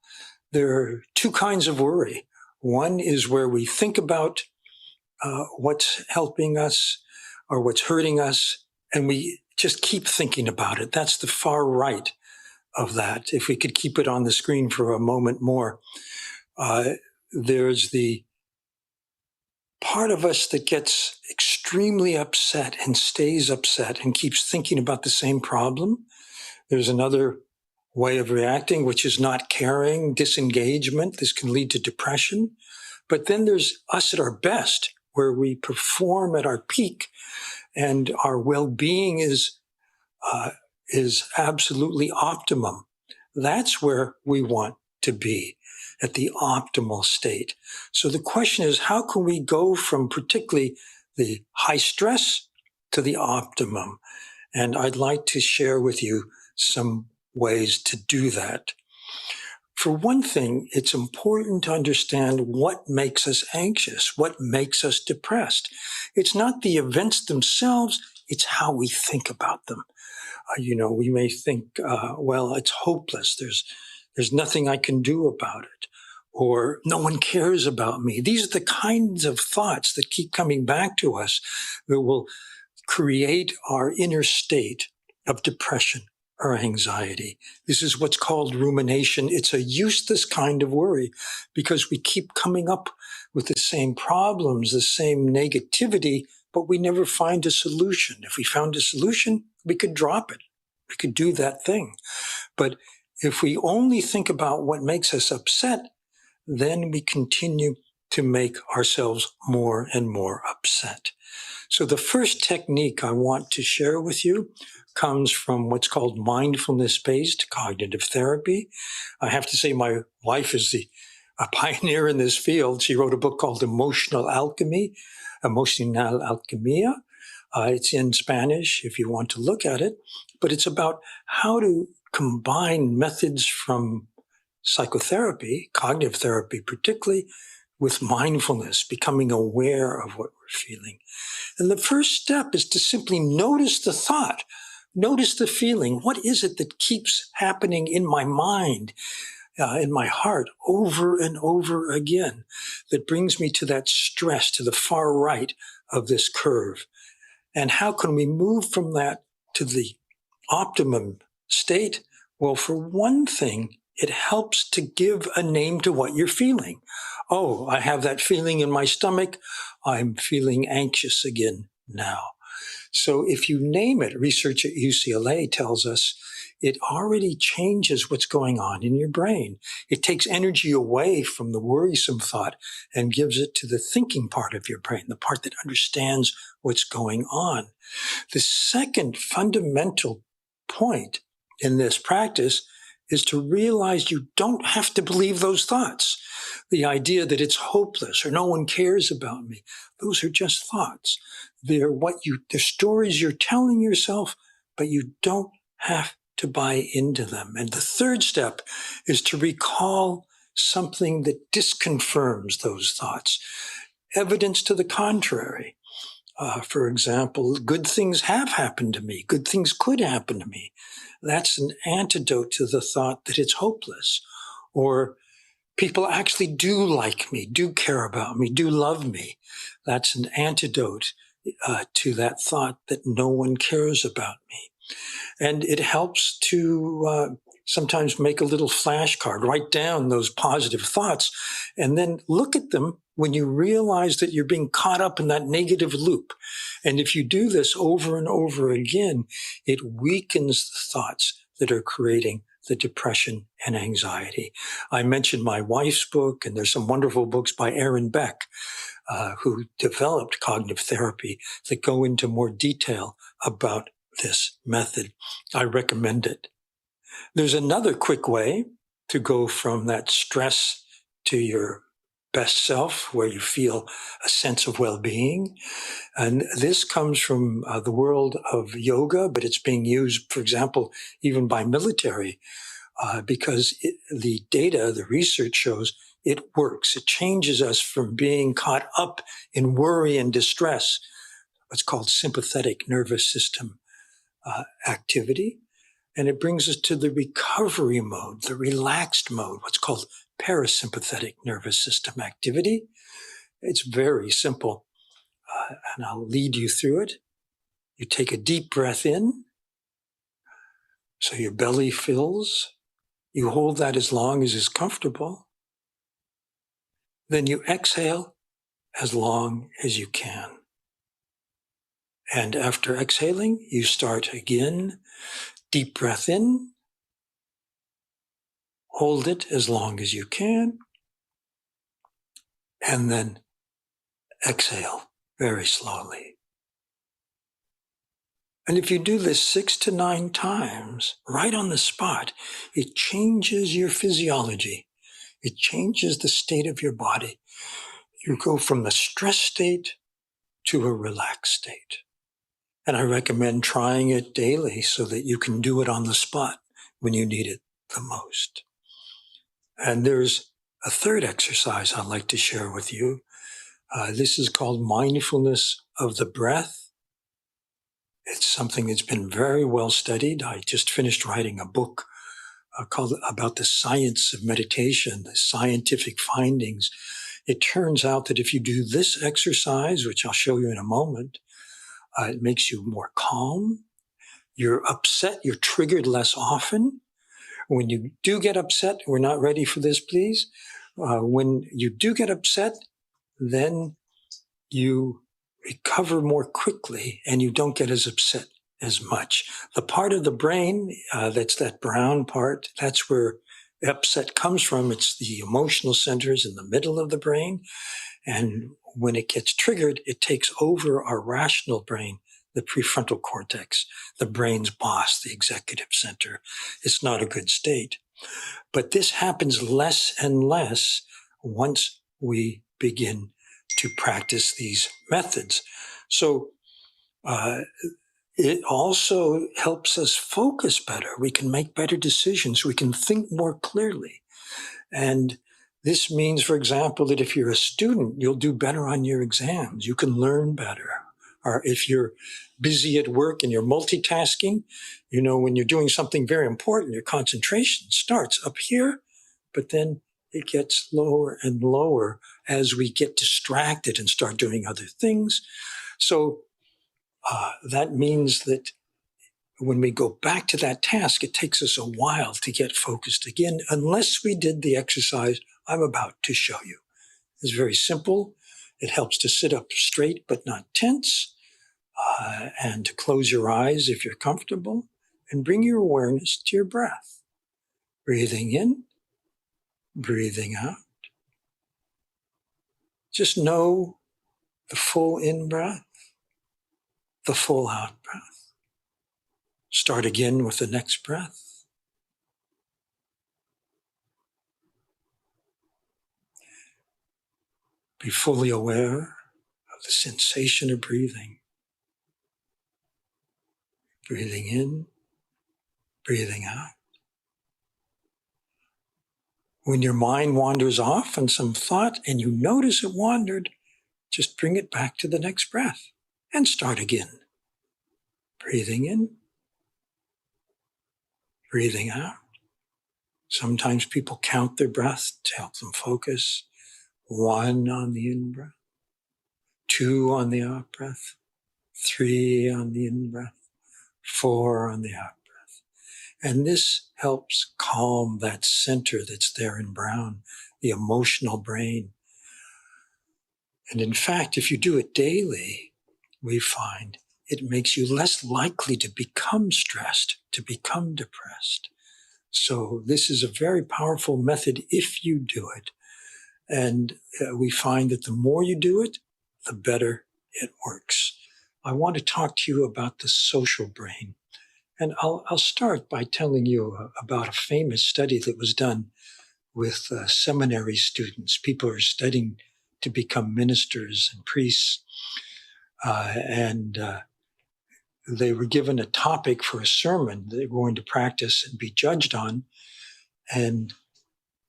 There are 2 kinds of worry. One is where we think about what's helping us or what's hurting us, and we just keep thinking about it. That's the far right of that. If we could keep it on the screen for a moment more. There's the part of us that gets extremely upset and stays upset and keeps thinking about the same problem. There's another way of reacting, which is not caring, disengagement. This can lead to depression. But then there's us at our best, where we perform at our peak and our well-being is absolutely optimum. That's where we want to be, at the optimal state. So the question is, how can we go from particularly the high stress to the optimum? And I'd like to share with you some ways to do that. For one thing, it's important to understand what makes us anxious, what makes us depressed. It's not the events themselves, it's how we think about them. We may think, well, it's hopeless. There's nothing I can do about it. Or no one cares about me. These are the kinds of thoughts that keep coming back to us that will create our inner state of depression or anxiety. This is what's called rumination. It's a useless kind of worry because we keep coming up with the same problems, the same negativity, but we never find a solution. If we found a solution, we could drop it. We could do that thing. But if we only think about what makes us upset, then we continue to make ourselves more and more upset. So the first technique I want to share with you comes from what's called mindfulness-based cognitive therapy. I have to say my wife is a pioneer in this field. She wrote a book called Emotional Alchemia. It's in Spanish if you want to look at it, but it's about how to combine methods from psychotherapy, cognitive therapy particularly, with mindfulness, becoming aware of what we're feeling. And the first step is to simply notice the thought, notice the feeling. What is it that keeps happening in my mind, in my heart, over and over again, that brings me to that stress, to the far right of this curve? And how can we move from that to the optimum state? Well, for one thing, it helps to give a name to what you're feeling. Oh, I have that feeling in my stomach. I'm feeling anxious again now. So if you name it, research at UCLA tells us it already changes what's going on in your brain. It takes energy away from the worrisome thought and gives it to the thinking part of your brain, the part that understands what's going on. The second fundamental point in this practice is to realize you don't have to believe those thoughts. The idea that it's hopeless or no one cares about me, those are just thoughts. They're stories you're telling yourself, but you don't have to buy into them. And the third step is to recall something that disconfirms those thoughts. Evidence to the contrary. For example, good things have happened to me. Good things could happen to me. That's an antidote to the thought that it's hopeless. Or people actually do like me, do care about me, do love me. That's an antidote to that thought that no one cares about me. And it helps to sometimes make a little flashcard, write down those positive thoughts, and then look at them when you realize that you're being caught up in that negative loop. And if you do this over and over again, it weakens the thoughts that are creating the depression and anxiety. I mentioned my wife's book, and there's some wonderful books by Aaron Beck, who developed cognitive therapy that go into more detail about this method. I recommend it. There's another quick way to go from that stress to your best self, where you feel a sense of well-being. And this comes from the world of yoga, but it's being used, for example, even by military, because the data, the research shows it works. It changes us from being caught up in worry and distress, what's called sympathetic nervous system activity. And it brings us to the recovery mode, the relaxed mode, what's called parasympathetic nervous system activity. It's very simple, and I'll lead you through it. You take a deep breath in, so your belly fills. You hold that as long as is comfortable. Then you exhale as long as you can. And after exhaling, you start again. Deep breath in. Hold it as long as you can. And then exhale very slowly. And if you do this 6 to 9 times, right on the spot, it changes your physiology. It changes the state of your body. You go from the stress state to a relaxed state. And I recommend trying it daily so that you can do it on the spot when you need it the most. And there's a third exercise I'd like to share with you. This is called mindfulness of the breath. It's something that's been very well studied. I just finished writing a book called about the science of meditation, the scientific findings. It turns out that if you do this exercise, which I'll show you in a moment, it makes you more calm. you're upset, you're triggered less often. When you do get upset, we're not ready for this, please. When you do get upset, then you recover more quickly and you don't get as upset as much. The part of the brain, that's that brown part, that's where upset comes from. It's the emotional centers in the middle of the brain. And when it gets triggered, it takes over our rational brain, the prefrontal cortex, the brain's boss, the executive center. It's not a good state. But this happens less and less once we begin to practice these methods. So it also helps us focus better. We can make better decisions. We can think more clearly. And this means, for example, that if you're a student, you'll do better on your exams. You can learn better. Or if you're busy at work and you're multitasking, you know, when you're doing something very important, your concentration starts up here, but then it gets lower and lower as we get distracted and start doing other things. So that means that when we go back to that task, it takes us a while to get focused again, unless we did the exercise I'm about to show you. It's very simple. It helps to sit up straight but not tense, and to close your eyes if you're comfortable, and bring your awareness to your breath. Breathing in, breathing out. Just know the full in-breath, the full out-breath. Start again with the next breath. Be fully aware of the sensation of breathing. Breathing in, breathing out. When your mind wanders off on some thought and you notice it wandered, just bring it back to the next breath and start again. Breathing in, breathing out. Sometimes people count their breath to help them focus. 1 on the in-breath, 2 on the out-breath, 3 on the in-breath, 4 on the out-breath. And this helps calm that center that's there in brown, the emotional brain. And in fact, if you do it daily, we find it makes you less likely to become stressed, to become depressed. So this is a very powerful method if you do it. And we find that the more you do it, the better it works. I want to talk to you about the social brain. And I'll start by telling you about a famous study that was done with seminary students. People are studying to become ministers and priests. And they were given a topic for a sermon they were going to practice and be judged on. And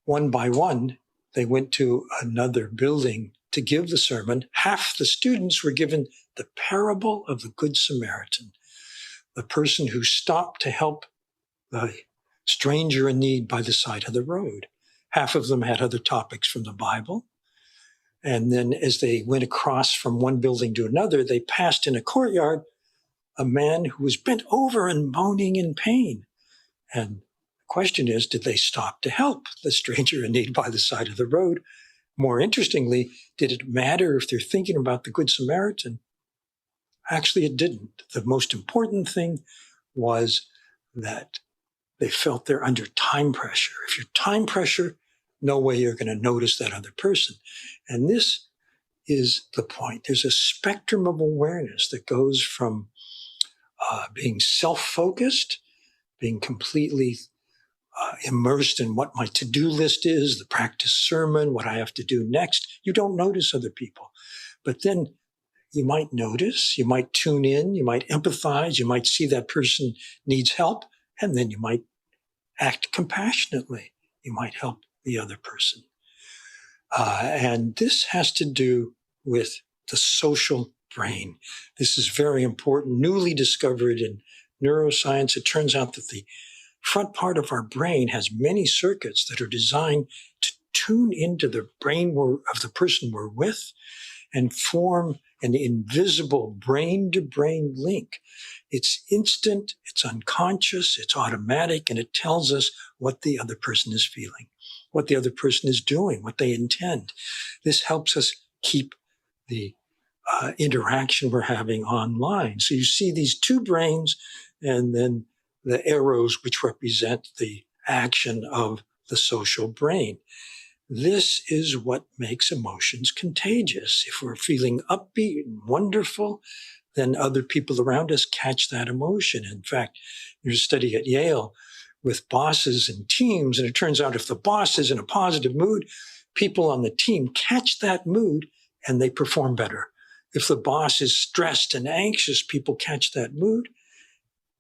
one by one, they went to another building to give the sermon. Half the students were given the parable of the Good Samaritan, the person who stopped to help the stranger in need by the side of the road. Half of them had other topics from the Bible. And then as they went across from one building to another, they passed in a courtyard a man who was bent over and moaning in pain. And the question is, did they stop to help the stranger in need by the side of the road? More interestingly, did it matter if they're thinking about the Good Samaritan? Actually, it didn't. The most important thing was that they felt they're under time pressure. If you're time pressure, no way you're going to notice that other person. And this is the point. There's a spectrum of awareness that goes from being self-focused, being completely immersed in what my to-do list is, the practice sermon, what I have to do next. You don't notice other people. But then you might notice, you might tune in, you might empathize, you might see that person needs help, and then you might act compassionately. You might help the other person. And this has to do with the social brain. This is very important, newly discovered in neuroscience. It turns out that the front part of our brain has many circuits that are designed to tune into the brain of the person we're with and form an invisible brain-to-brain link. It's instant, it's unconscious, it's automatic, and it tells us what the other person is feeling, what the other person is doing, what they intend. This helps us keep the interaction we're having online. So you see these two brains and then the arrows which represent the action of the social brain. This is what makes emotions contagious. If we're feeling upbeat and wonderful, then other people around us catch that emotion. In fact, there's a study at Yale with bosses and teams, and it turns out if the boss is in a positive mood, people on the team catch that mood and they perform better. If the boss is stressed and anxious, people catch that mood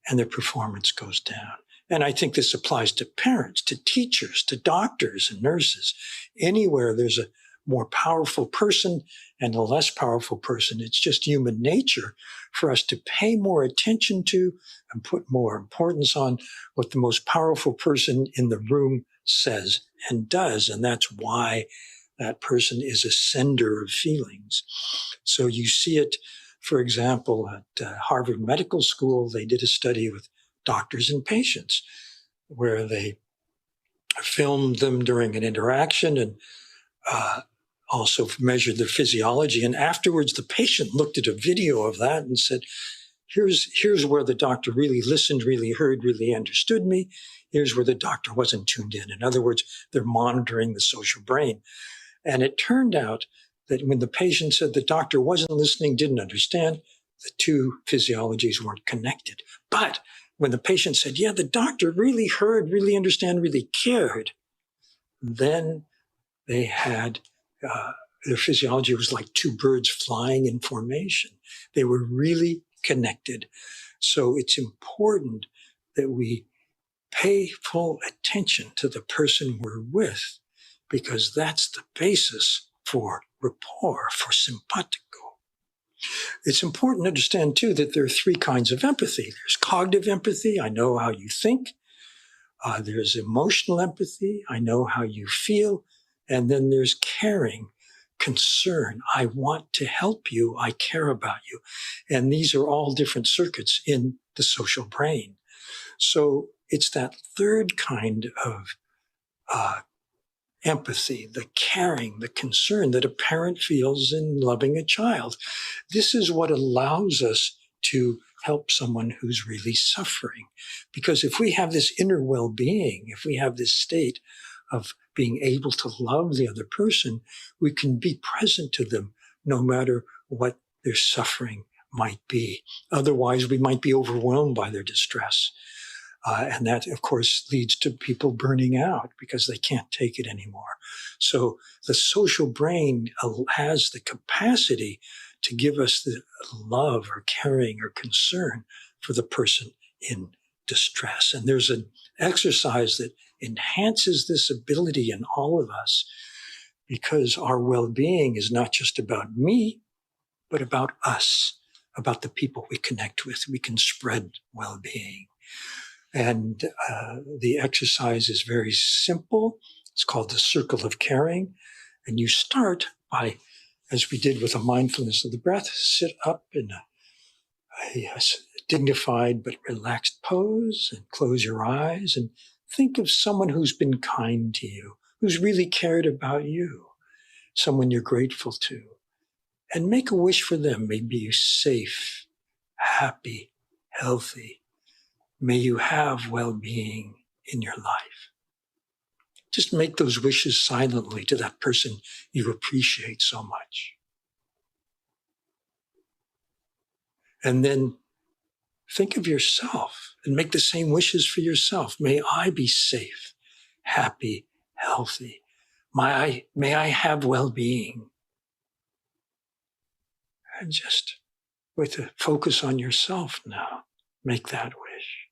and their performance goes down. And I think this applies to parents, to teachers, to doctors and nurses. Anywhere there's a more powerful person and a less powerful person, it's just human nature for us to pay more attention to and put more importance on what the most powerful person in the room says and does. And that's why that person is a sender of feelings. So you see it, for example, at Harvard Medical School, they did a study with doctors and patients where they filmed them during an interaction and also measured their physiology. And afterwards, the patient looked at a video of that and said, here's where the doctor really listened, really heard, really understood me. Here's where the doctor wasn't tuned in. In other words, they're monitoring the social brain. And it turned out that when the patient said the doctor wasn't listening, didn't understand, the two physiologies weren't connected. But when the patient said, yeah, the doctor really heard, really understand, really cared, then they had, their physiology was like two birds flying in formation. They were really connected. So it's important that we pay full attention to the person we're with, because that's the basis for rapport, for simpatico. It's important to understand, too, that there are three kinds of empathy. There's cognitive empathy, I know how you think. There's emotional empathy, I know how you feel. And then there's caring, concern, I want to help you, I care about you. And these are all different circuits in the social brain. So it's that third kind of empathy, the caring, the concern that a parent feels in loving a child. This is what allows us to help someone who's really suffering. Because if we have this inner well-being, if we have this state of being able to love the other person, we can be present to them no matter what their suffering might be. Otherwise, we might be overwhelmed by their distress. And that, of course, leads to people burning out because they can't take it anymore. So the social brain has the capacity to give us the love or caring or concern for the person in distress. And there's an exercise that enhances this ability in all of us, because our well-being is not just about me, but about us, about the people we connect with. We can spread well-being. And the exercise is very simple. It's called the circle of caring. And you start by, as we did with a mindfulness of the breath, sit up in a dignified but relaxed pose and close your eyes and think of someone who's been kind to you, who's really cared about you, someone you're grateful to. And make a wish for them. May be safe, happy, healthy. May you have well-being in your life. Just make those wishes silently to that person you appreciate so much. And then think of yourself and make the same wishes for yourself. May I be safe, happy, healthy. May I have well-being. And just with a focus on yourself now, make that wish.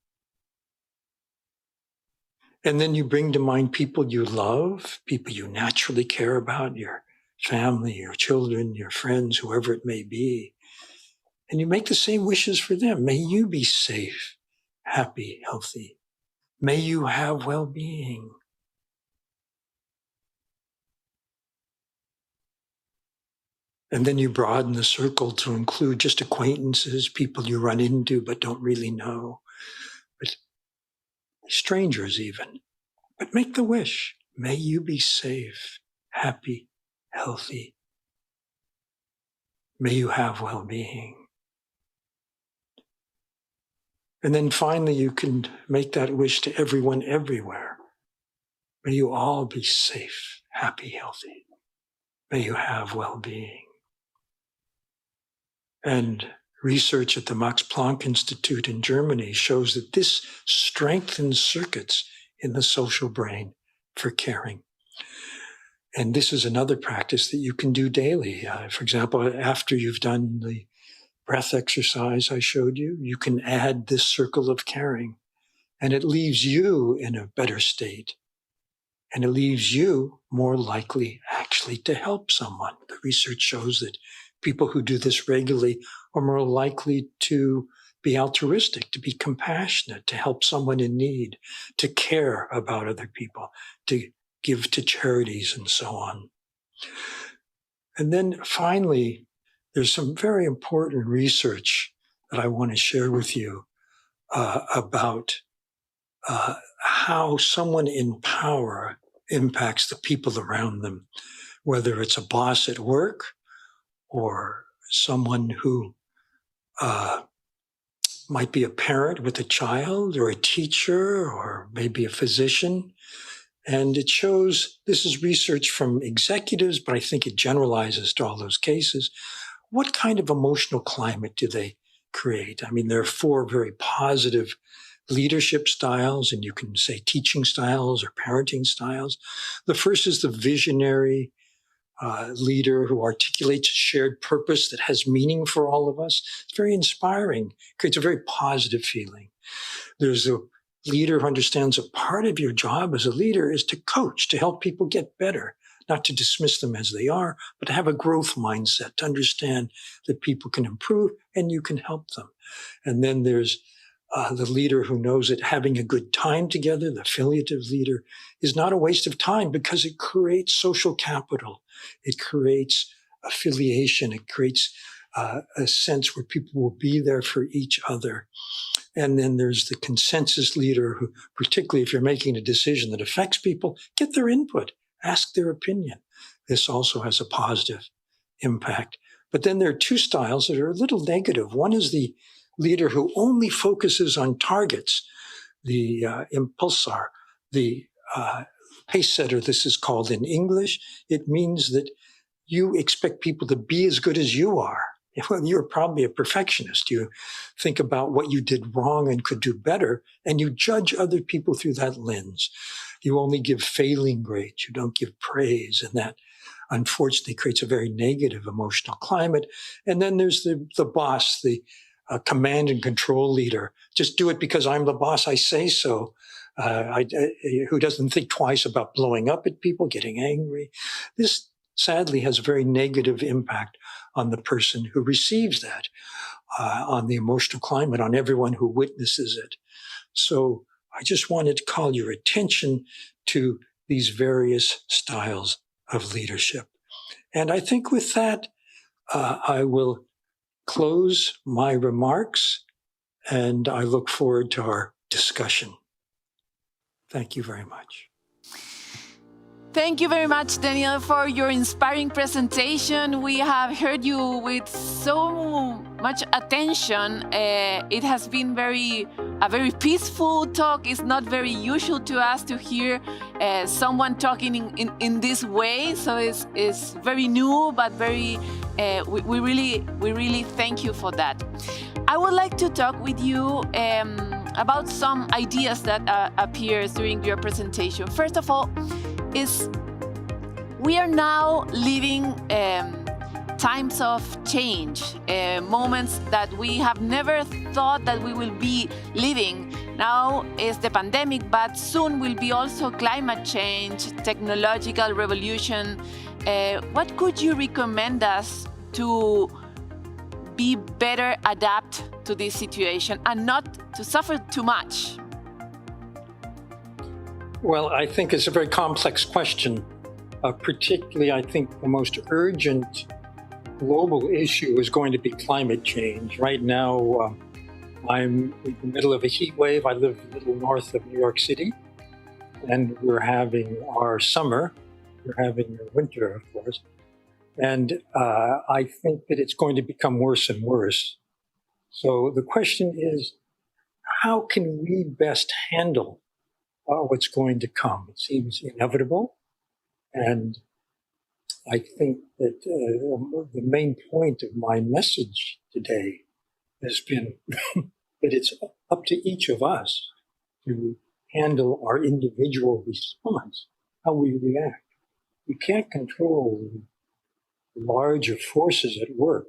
And then you bring to mind people you love, people you naturally care about, your family, your children, your friends, whoever it may be. And you make the same wishes for them. May you be safe, happy, healthy. May you have well-being. And then you broaden the circle to include just acquaintances, people you run into but don't really know, but strangers even. But make the wish. May you be safe, happy, healthy. May you have well-being. And then finally, you can make that wish to everyone everywhere. May you all be safe, happy, healthy. May you have well-being. And research at the Max Planck Institute in Germany shows that this strengthens circuits in the social brain for caring. And this is another practice that you can do daily. For example, after you've done the breath exercise I showed you, you can add this circle of caring, and it leaves you in a better state. And it leaves you more likely actually to help someone. The research shows that people who do this regularly are more likely to be altruistic, to be compassionate, to help someone in need, to care about other people, to give to charities and so on. And then finally, there's some very important research that I want to share with you about how someone in power impacts the people around them, whether it's a boss at work or someone who might be a parent with a child or a teacher or maybe a physician. And it shows, this is research from executives, but I think it generalizes to all those cases. What kind of emotional climate do they create? I mean, there are 4 very positive leadership styles, and you can say teaching styles or parenting styles. The first is the visionary leader who articulates a shared purpose that has meaning for all of us. It's very inspiring, creates a very positive feeling. There's a leader who understands a part of your job as a leader is to coach, to help people get better, not to dismiss them as they are, but to have a growth mindset, to understand that people can improve and you can help them. And then there's the leader who knows that having a good time together, the affiliative leader, is not a waste of time because it creates social capital. It creates affiliation. It creates a sense where people will be there for each other. And then there's the consensus leader who, particularly if you're making a decision that affects people, get their input, ask their opinion. This also has a positive impact. But then there are 2 styles that are a little negative. One is the leader who only focuses on targets, the impulsar, the pace setter, this is called in English. It means that you expect people to be as good as you are. Well, you're probably a perfectionist. You think about what you did wrong and could do better, and you judge other people through that lens. You only give failing grades. You don't give praise, and that unfortunately creates a very negative emotional climate. And then there's the boss, the command and control leader. Just do it because I'm the boss, I say so. Who doesn't think twice about blowing up at people, getting angry. This sadly has a very negative impact on the person who receives that, on the emotional climate, on everyone who witnesses it. So I just wanted to call your attention to these various styles of leadership. And I think with that, I will close my remarks, and I look forward to our discussion. Thank you very much. Thank you very much, Daniel, for your inspiring presentation. We have heard you with so much attention. It has been a very peaceful talk. It's not very usual to us to hear someone talking in this way. So it's very new, but very. We really thank you for that. I would like to talk with you about some ideas that appears during your presentation. First of all, we are now living times of change, moments that we have never thought that we will be living. Now is the pandemic, but soon will be also climate change, technological revolution. What could you recommend us to be better adapt to this situation and not to suffer too much? Well, I think it's a very complex question. Particularly, I think the most urgent global issue is going to be climate change. Right now, I'm in the middle of a heat wave. I live a little north of New York City, and we're having our summer. We're having our winter, of course. And I think that it's going to become worse and worse. So the question is, how can we best handle what's going to come? It seems inevitable. And I think that the main point of my message today has been that it's up to each of us to handle our individual response, how we react. We can't control the larger forces at work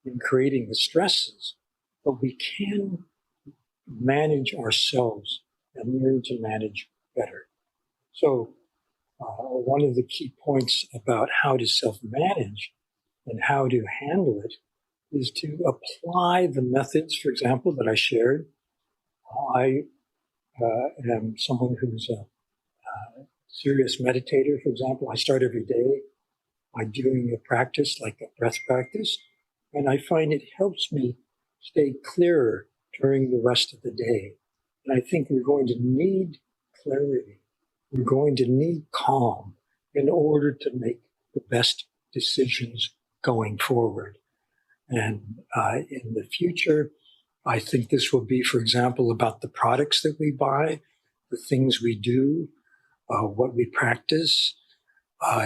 in creating the stresses, but we can manage ourselves and learn to manage better. So one of the key points about how to self-manage and how to handle it is to apply the methods, for example, that I shared. I am someone who's a serious meditator, for example. I start every day by doing a practice like a breath practice, and I find it helps me stay clearer during the rest of the day. And I think we're going to need clarity. We're going to need calm in order to make the best decisions going forward. And in the future, I think this will be, for example, about the products that we buy, the things we do, what we practice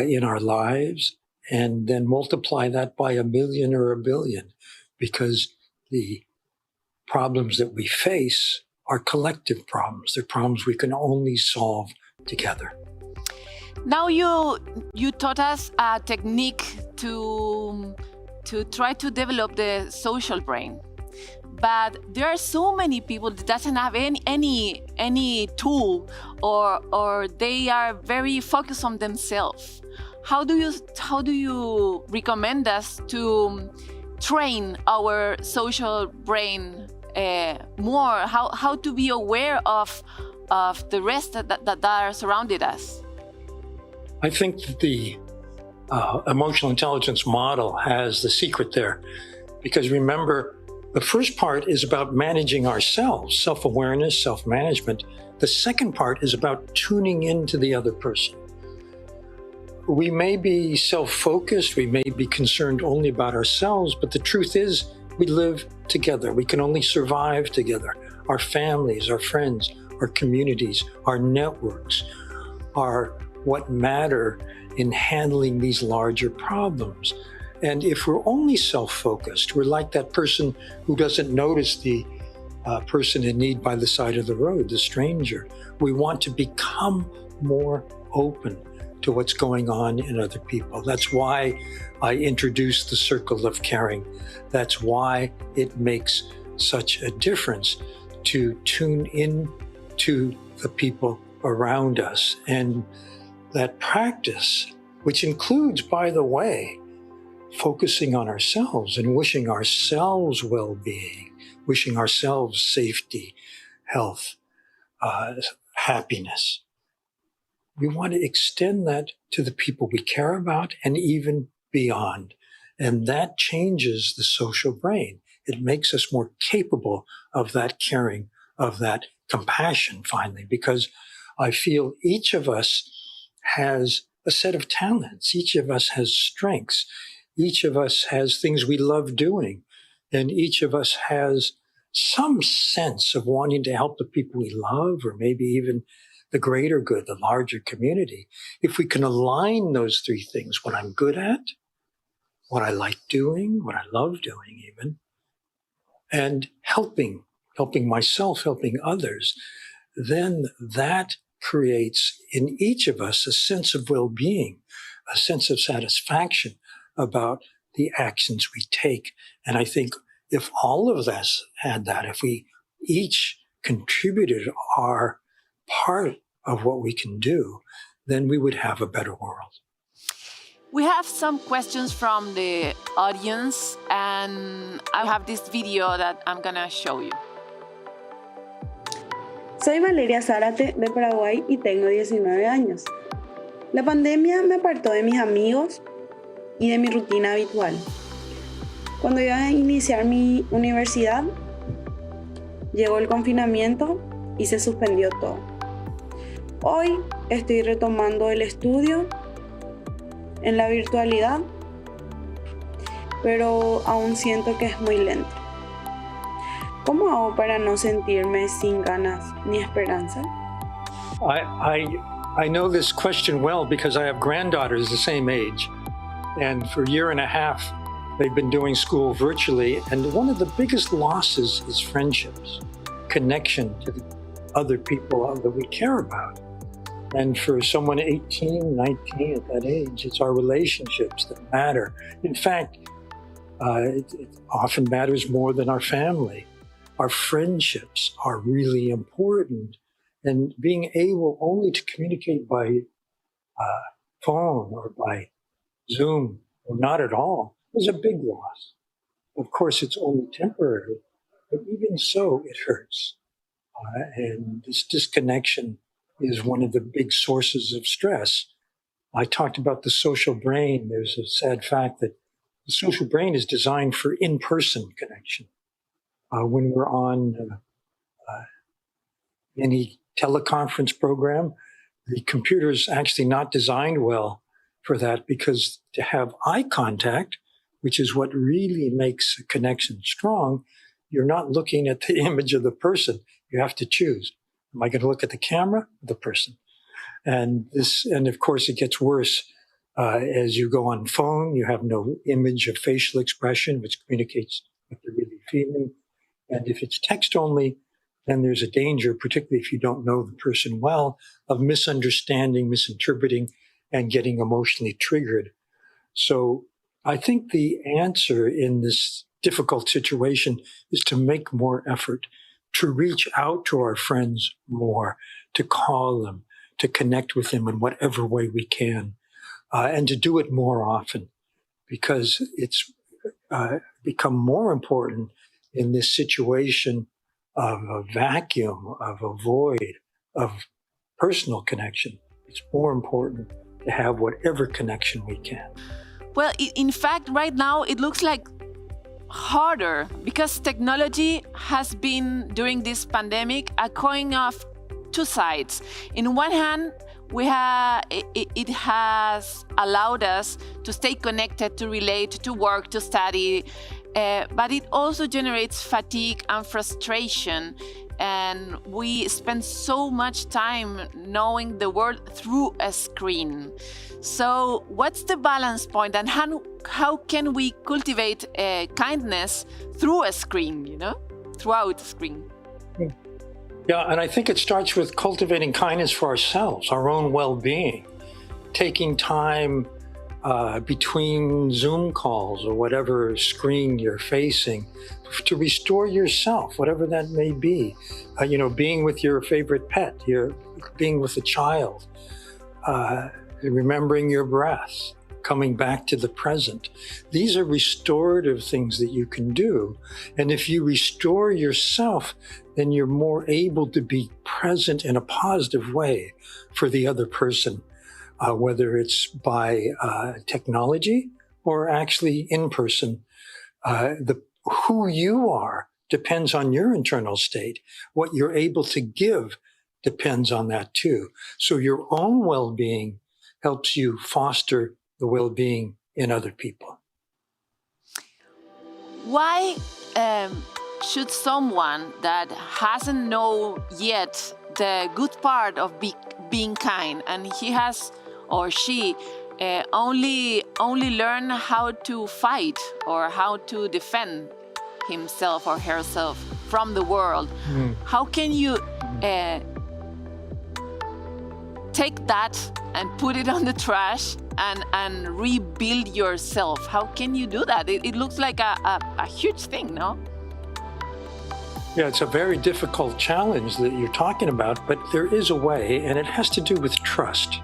in our lives, and then multiply that by 1 million or 1 billion, because the problems that we face are collective problems. They're problems we can only solve together. Now you taught us a technique to try to develop the social brain, but there are so many people that doesn't have any tool, or they are very focused on themselves. How do you recommend us to train our social brain more? How to be aware of the rest that are surrounded us? I think that the emotional intelligence model has the secret there, because remember, the first part is about managing ourselves, self-awareness, self-management. The second part is about tuning into the other person. We may be self-focused, we may be concerned only about ourselves, but the truth is we live together. We can only survive together. Our families, our friends, our communities, our networks are what matter in handling these larger problems. And if we're only self-focused, we're like that person who doesn't notice the person in need by the side of the road, the stranger. We want to become more open to what's going on in other people. That's why I introduced the circle of caring. That's why it makes such a difference to tune in to the people around us. And that practice, which includes, by the way, focusing on ourselves and wishing ourselves well-being, wishing ourselves safety, health, happiness. We want to extend that to the people we care about and even beyond. And that changes the social brain. It makes us more capable of that caring, of that compassion, finally, because I feel each of us has a set of talents. Each of us has strengths. Each of us has things we love doing. And each of us has some sense of wanting to help the people we love, or maybe even the greater good, the larger community. If we can align those three things, what I'm good at, what I like doing, what I love doing even, and helping myself, helping others, then that creates in each of us a sense of well-being, a sense of satisfaction about the actions we take. And I think if all of us had that, if we each contributed our part of what we can do, then we would have a better world. We have some questions from the audience, and I have this video that I'm gonna show you. Soy Valeria Zárate de Paraguay y tengo 19 años. La pandemia me apartó de mis amigos y de mi rutina habitual. Cuando iba a iniciar mi universidad, llegó el confinamiento y se suspendió todo. Hoy estoy retomando el estudio en la virtualidad, pero aún siento que es muy lento. ¿Cómo hago para no sentirme sin ganas ni esperanza? I know this question well because I have granddaughters the same age. And for a year and a half, they've been doing school virtually. And one of the biggest losses is friendships, connection to the other people that we care about. And for someone 18, 19 at that age, it's our relationships that matter. In fact, it often matters more than our family. Our friendships are really important. And being able only to communicate by phone or by Zoom or not at all is a big loss. Of course, it's only temporary, but even so, it hurts. And this disconnection is one of the big sources of stress. I talked about the social brain. There's a sad fact that the social brain is designed for in-person connection. When we're on any teleconference program, the computer is actually not designed well for that, because to have eye contact, which is what really makes a connection strong, you're not looking at the image of the person. You have to choose. Am I going to look at the camera or the person? And of course, it gets worse as you go on phone. You have no image of facial expression, which communicates what they're really feeling. And if it's text only, then there's a danger, particularly if you don't know the person well, of misunderstanding, misinterpreting, and getting emotionally triggered. So I think the answer in this difficult situation is to make more effort, to reach out to our friends more, to call them, to connect with them in whatever way we can, and to do it more often, because it's become more important in this situation of a vacuum, of a void, of personal connection. It's more important to have whatever connection we can. Well, in fact, right now it looks like harder because technology has been, during this pandemic, a coin of two sides. In one hand, it has allowed us to stay connected, to relate, to work, to study, but it also generates fatigue and frustration. And we spend so much time knowing the world through a screen. So what's the balance point, and how can we cultivate kindness through a screen, throughout a screen? Yeah, and I think it starts with cultivating kindness for ourselves, our own well-being, taking time between Zoom calls or whatever screen you're facing to restore yourself, whatever that may be. Being with your favorite pet, being with a child, remembering your breath, coming back to the present. These are restorative things that you can do. And if you restore yourself, then you're more able to be present in a positive way for the other person, whether it's by technology or actually in person. Who you are depends on your internal state. What you're able to give depends on that too. So your own well-being helps you foster the well-being in other people. Why should someone that hasn't known yet the good part of being kind, and he has or she only learn how to fight or how to defend himself or herself from the world, how can you take that and put it on the trash and rebuild yourself? How can you do that? It looks like a huge thing, no? Yeah, it's a very difficult challenge that you're talking about, but there is a way, and it has to do with trust.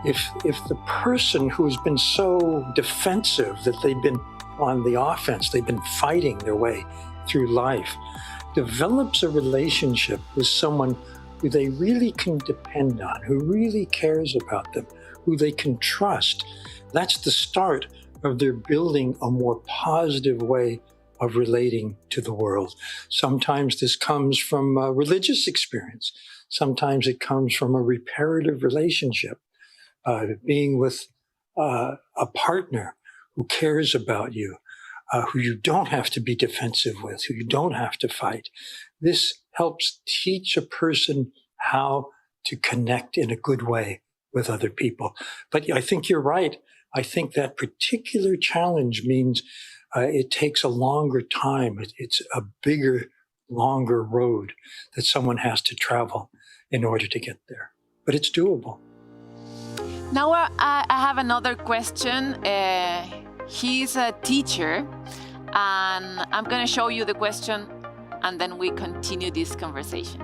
If the person who's been so defensive that they've been on the offense, they've been fighting their way through life, develops a relationship with someone who they really can depend on, who really cares about them, who they can trust, that's the start of their building a more positive way of relating to the world. Sometimes this comes from a religious experience. Sometimes it comes from a reparative relationship, being with a partner who cares about you, who you don't have to be defensive with, who you don't have to fight. This helps teach a person how to connect in a good way with other people. But I think you're right. I think that particular challenge means it takes a longer time. It's a bigger, longer road that someone has to travel in order to get there. But it's doable. Now I have another question. He's a teacher, and I'm going to show you the question, and then we continue this conversation.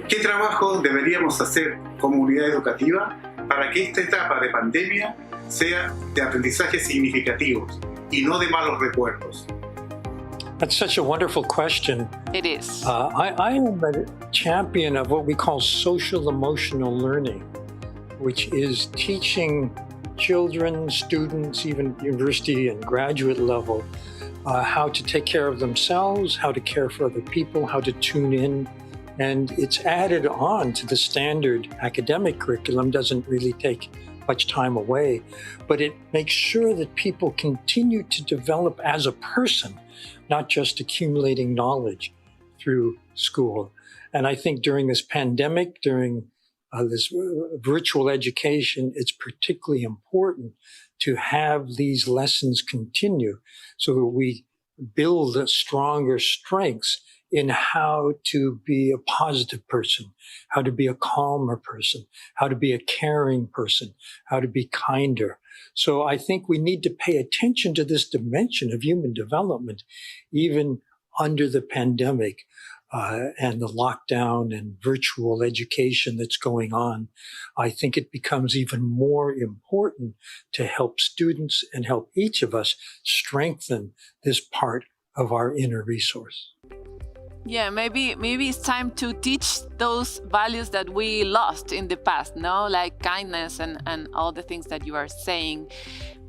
¿Qué trabajo deberíamos hacer como unidad educativa para que esta etapa de pandemia sea de aprendizajes significativos y no de malos recuerdos? That's such a wonderful question. It is. I am a champion of what we call social emotional learning, which is teaching children, students, even university and graduate level, how to take care of themselves, how to care for other people, how to tune in. And it's added on to the standard academic curriculum, doesn't really take much time away, but it makes sure that people continue to develop as a person, not just accumulating knowledge through school. And I think during this pandemic, during this virtual education, it's particularly important to have these lessons continue so that we build stronger strengths in how to be a positive person, how to be a calmer person, how to be a caring person, how to be kinder. So I think we need to pay attention to this dimension of human development, even under the pandemic and the lockdown and virtual education that's going on. I think it becomes even more important to help students and help each of us strengthen this part of our inner resource. Yeah, maybe it's time to teach those values that we lost in the past, no? Like kindness and all the things that you are saying.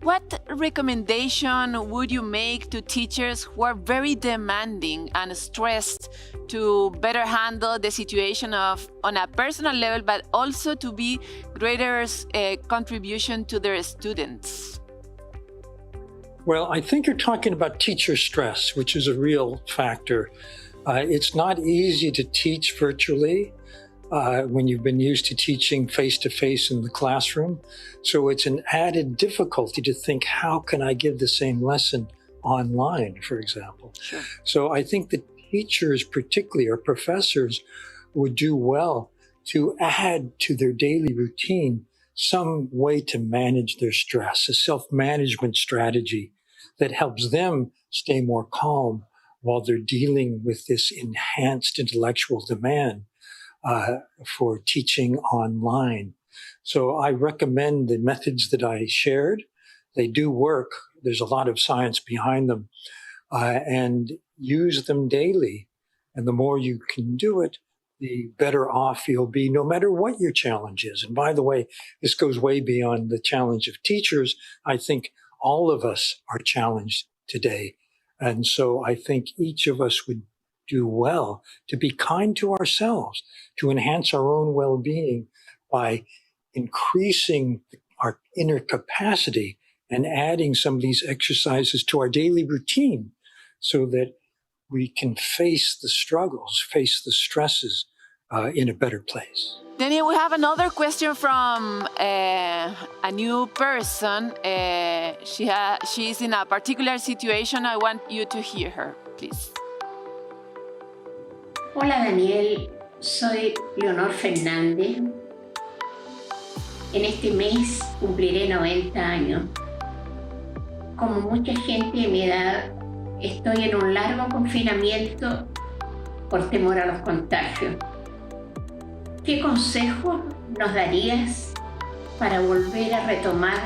What recommendation would you make to teachers who are very demanding and stressed to better handle the situation on a personal level, but also to be greater contribution to their students? Well, I think you're talking about teacher stress, which is a real factor. It's not easy to teach virtually when you've been used to teaching face-to-face in the classroom. So it's an added difficulty to think, how can I give the same lesson online, for example? Sure. So I think that teachers, particularly, or professors, would do well to add to their daily routine some way to manage their stress, a self-management strategy that helps them stay more calm while they're dealing with this enhanced intellectual demand for teaching online. So I recommend the methods that I shared. They do work. There's a lot of science behind them. And use them daily. And the more you can do it, the better off you'll be, no matter what your challenge is. And by the way, this goes way beyond the challenge of teachers. I think all of us are challenged today. And so I think each of us would do well to be kind to ourselves, to enhance our own well-being by increasing our inner capacity and adding some of these exercises to our daily routine so that we can face the struggles, face the stresses in a better place. Daniel, we have another question from a new person. She's in a particular situation. I want you to hear her, please. Hola Daniel, soy Leonor Fernández. En este mes cumpliré 90 años. Como mucha gente de mi edad, estoy en un largo confinamiento por temor a los contagios. ¿Qué consejos nos darías para volver a retomar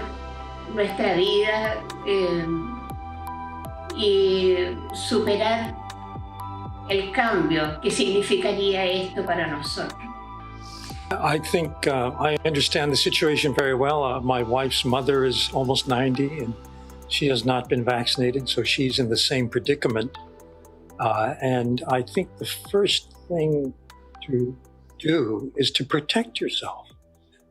nuestra vida y superar el cambio que significaría esto para nosotros? I think I understand the situation very well. My wife's mother is almost 90 and she has not been vaccinated, so she's in the same predicament. And I think the first thing to do is to protect yourself,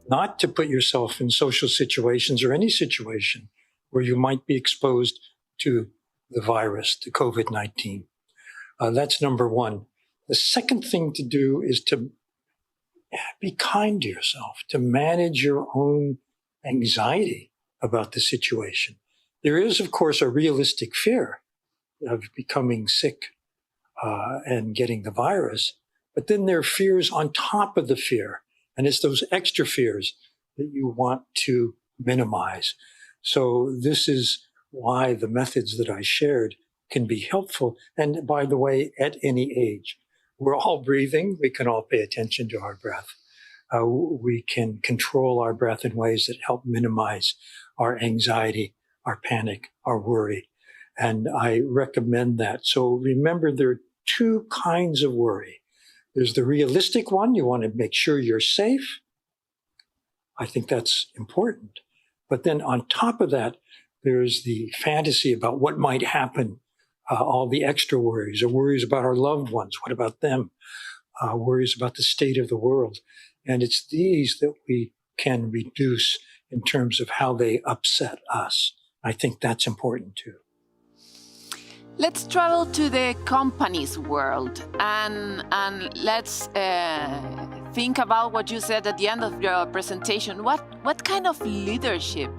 not to put yourself in social situations or any situation where you might be exposed to the virus, to COVID-19. That's number one. The second thing to do is to be kind to yourself, to manage your own anxiety about the situation. There is, of course, a realistic fear of becoming sick and getting the virus, but then there are fears on top of the fear, and it's those extra fears that you want to minimize. So this is why the methods that I shared can be helpful, and by the way, at any age. We're all breathing. We can all pay attention to our breath. We can control our breath in ways that help minimize our anxiety, our panic, our worry. And I recommend that. So remember, there are two kinds of worry. There's the realistic one. You want to make sure you're safe. I think that's important. But then on top of that, there's the fantasy about what might happen, all the extra worries, or worries about our loved ones. What about them? Worries about the state of the world. And it's these that we can reduce in terms of how they upset us. I think that's important too. Let's travel to the company's world and let's think about what you said at the end of your presentation. What kind of leadership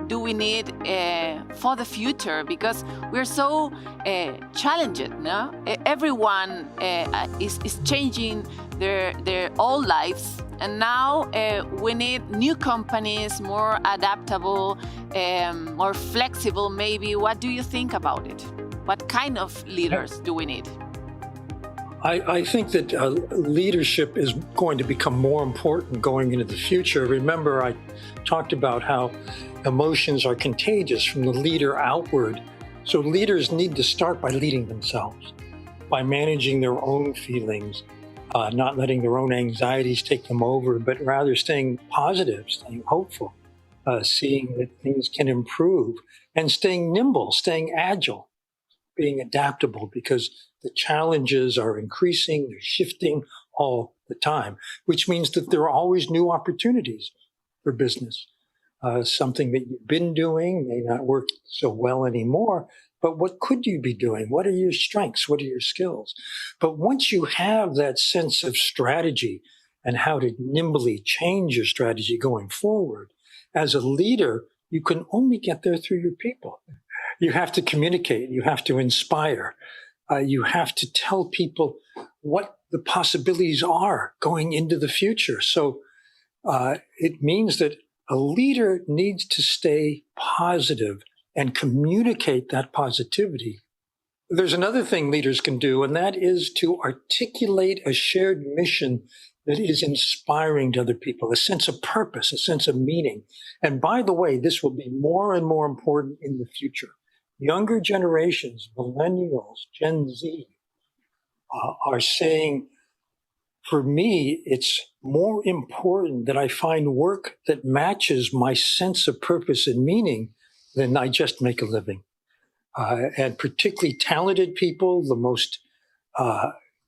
do we need for the future? Because we're so challenged, no? Everyone is changing their old lives, and now we need new companies, more adaptable, more flexible maybe. What do you think about it? What kind of leaders do we need? I think that leadership is going to become more important going into the future. Remember, I talked about how emotions are contagious from the leader outward. So leaders need to start by leading themselves, by managing their own feelings, not letting their own anxieties take them over, but rather staying positive, staying hopeful, seeing that things can improve, and staying nimble, staying agile, being adaptable, because the challenges are increasing, they're shifting all the time, which means that there are always new opportunities for business. Something that you've been doing may not work so well anymore, but what could you be doing? What are your strengths? What are your skills? But once you have that sense of strategy and how to nimbly change your strategy going forward, as a leader, you can only get there through your people. You have to communicate. You have to inspire. You have to tell people what the possibilities are going into the future. So it means that a leader needs to stay positive and communicate that positivity. There's another thing leaders can do, and that is to articulate a shared mission that is inspiring to other people, a sense of purpose, a sense of meaning. And by the way, this will be more and more important in the future. Younger generations, millennials, Gen Z, are saying, for me, it's more important that I find work that matches my sense of purpose and meaning than I just make a living. And particularly talented people, the most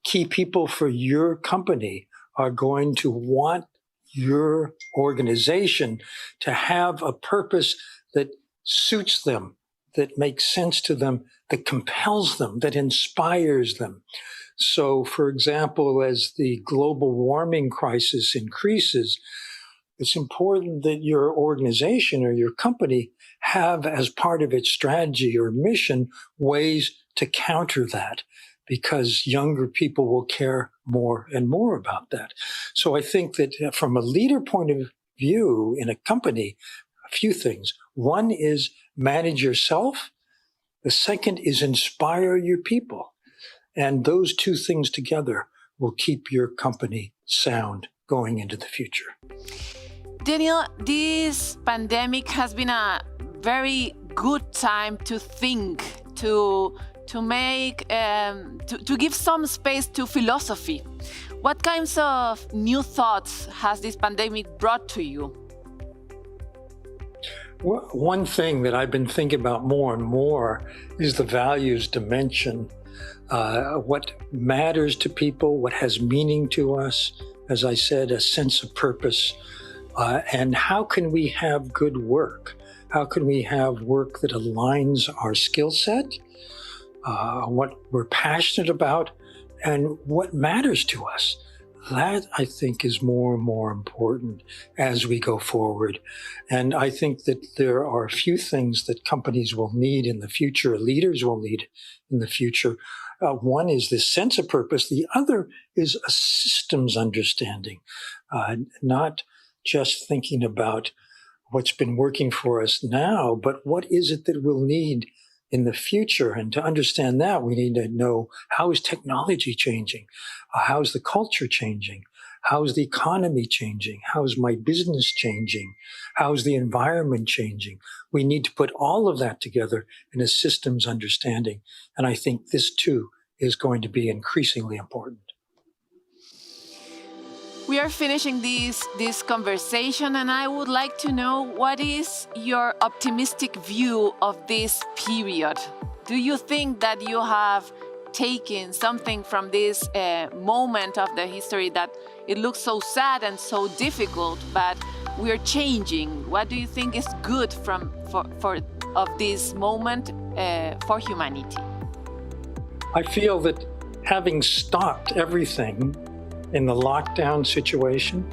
key people for your company, are going to want your organization to have a purpose that suits them, that makes sense to them, that compels them, that inspires them. So, for example, as the global warming crisis increases, it's important that your organization or your company have, as part of its strategy or mission, ways to counter that, because younger people will care more and more about that. So I think that from a leader point of view in a company, a few things. One is manage yourself. The second is inspire your people. And those two things together will keep your company sound going into the future. Daniel, this pandemic has been a very good time to think, to to make to give some space to philosophy. What kinds of new thoughts has this pandemic brought to you? One thing that I've been thinking about more and more is the values dimension. What matters to people, what has meaning to us, as I said, a sense of purpose, and how can we have good work? How can we have work that aligns our skill set, what we're passionate about, and what matters to us? That, I think, is more and more important as we go forward. And I think that there are a few things that companies will need in the future, leaders will need in the future. One is this sense of purpose. The other is a systems understanding, not just thinking about what's been working for us now, but what is it that we'll need in the future. And to understand that, we need to know, how is technology changing? How is the culture changing? How is the economy changing? How is my business changing? How is the environment changing? We need to put all of that together in a systems understanding. And I think this too is going to be increasingly important. We are finishing this conversation, and I would like to know, what is your optimistic view of this period? Do you think that you have taken something from this moment of the history that it looks so sad and so difficult, but we're changing? What do you think is good of this moment for humanity? I feel that having stopped everything in the lockdown situation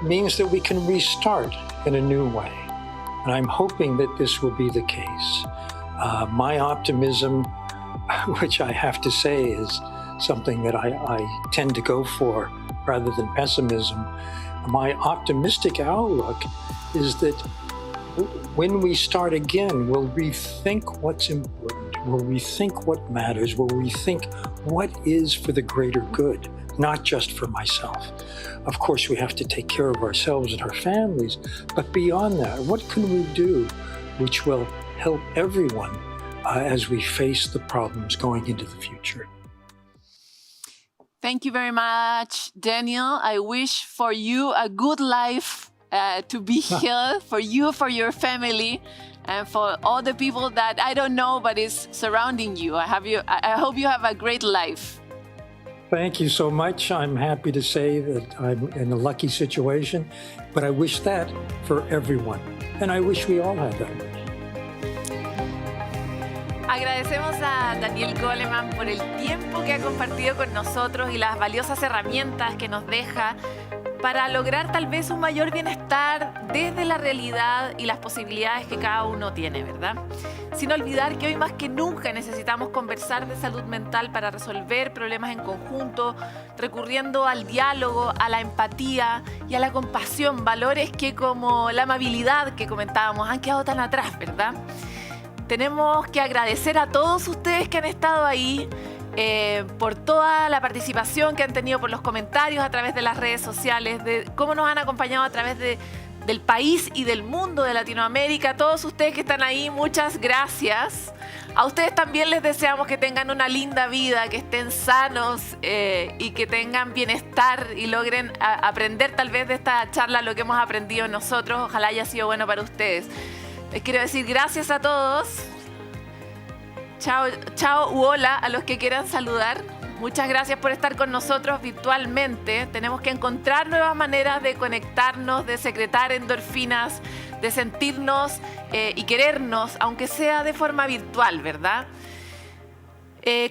means that we can restart in a new way. And I'm hoping that this will be the case. My optimism, which I have to say is something that I tend to go for rather than pessimism, my optimistic outlook is that when we start again, we'll rethink what's important, we'll rethink what matters, we'll rethink what is for the greater good, not just for myself. Of course, we have to take care of ourselves and our families, but beyond that, what can we do which will help everyone as we face the problems going into the future? Thank you very much, Daniel. I wish for you a good life to be here, for you, for your family, and for all the people that I don't know but is surrounding you. I hope you have a great life. Thank you so much. I'm happy to say that I'm in a lucky situation, but I wish that for everyone. And I wish we all had that. Agradecemos a Daniel Goleman por el tiempo que ha compartido con nosotros y las valiosas herramientas que nos deja para lograr tal vez un mayor bienestar desde la realidad y las posibilidades que cada uno tiene, ¿verdad? Sin olvidar que hoy más que nunca necesitamos conversar de salud mental para resolver problemas en conjunto, recurriendo al diálogo, a la empatía y a la compasión, valores que, como la amabilidad que comentábamos, han quedado tan atrás, ¿verdad? Tenemos que agradecer a todos ustedes que han estado ahí, por toda la participación que han tenido, por los comentarios a través de las redes sociales, de cómo nos han acompañado a través del país y del mundo de Latinoamérica. Todos ustedes que están ahí, muchas gracias. A ustedes también les deseamos que tengan una linda vida, que estén sanos y que tengan bienestar y logren aprender tal vez de esta charla lo que hemos aprendido nosotros. Ojalá haya sido bueno para ustedes. Les quiero decir gracias a todos. Chao, chao u hola a los que quieran saludar. Muchas gracias por estar con nosotros virtualmente. Tenemos que encontrar nuevas maneras de conectarnos, de secretar endorfinas, de sentirnos y querernos, aunque sea de forma virtual, ¿verdad?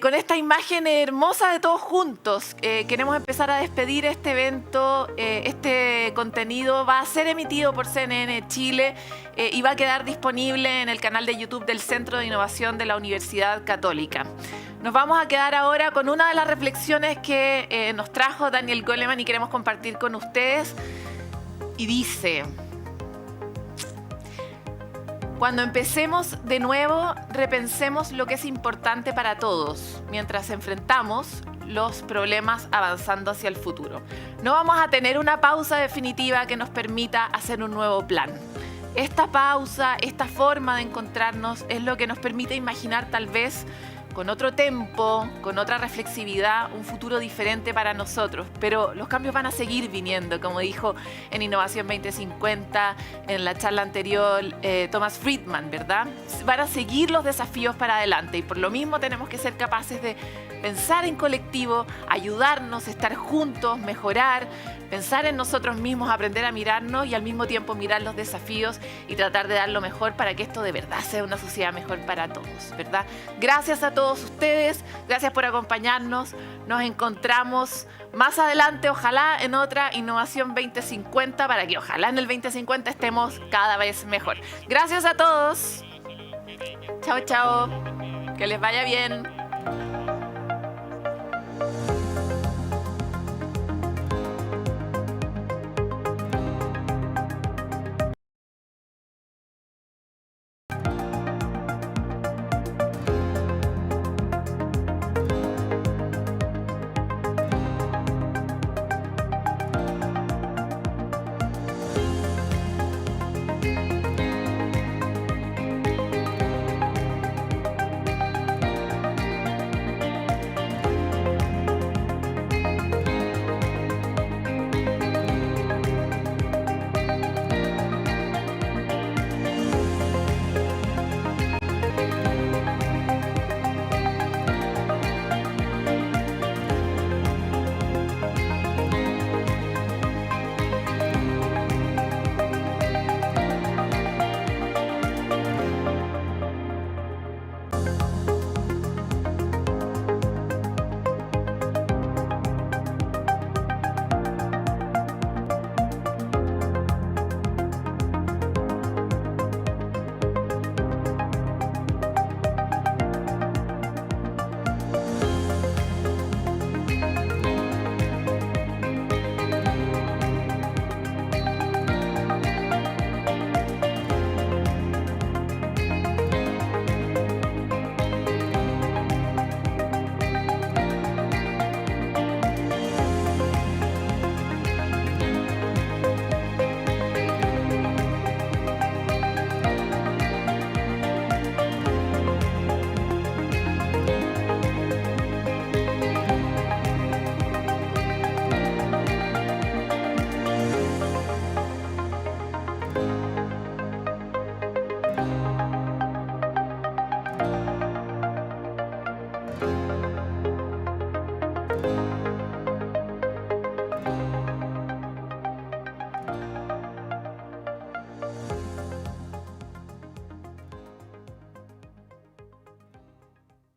Con esta imagen hermosa de todos juntos, queremos empezar a despedir este evento. Este contenido va a ser emitido por CNN Chile y va a quedar disponible en el canal de YouTube del Centro de Innovación de la Universidad Católica. Nos vamos a quedar ahora con una de las reflexiones que nos trajo Daniel Goleman y queremos compartir con ustedes. Y dice: cuando empecemos de nuevo, repensemos lo que es importante para todos mientras enfrentamos los problemas avanzando hacia el futuro. No vamos a tener una pausa definitiva que nos permita hacer un nuevo plan. Esta pausa, esta forma de encontrarnos es lo que nos permite imaginar tal vez con otro tempo, con otra reflexividad, un futuro diferente para nosotros. Pero los cambios van a seguir viniendo, como dijo en Innovación 2050, en la charla anterior, Thomas Friedman, ¿verdad? Van a seguir los desafíos para adelante y por lo mismo tenemos que ser capaces de pensar en colectivo, ayudarnos, estar juntos, mejorar, pensar en nosotros mismos, aprender a mirarnos y al mismo tiempo mirar los desafíos y tratar de dar lo mejor para que esto de verdad sea una sociedad mejor para todos, ¿verdad? Gracias a todos ustedes, gracias por acompañarnos. Nos encontramos más adelante, ojalá, en otra Innovación 2050 para que ojalá en el 2050 estemos cada vez mejor. Gracias a todos. Chao, chao. Que les vaya bien.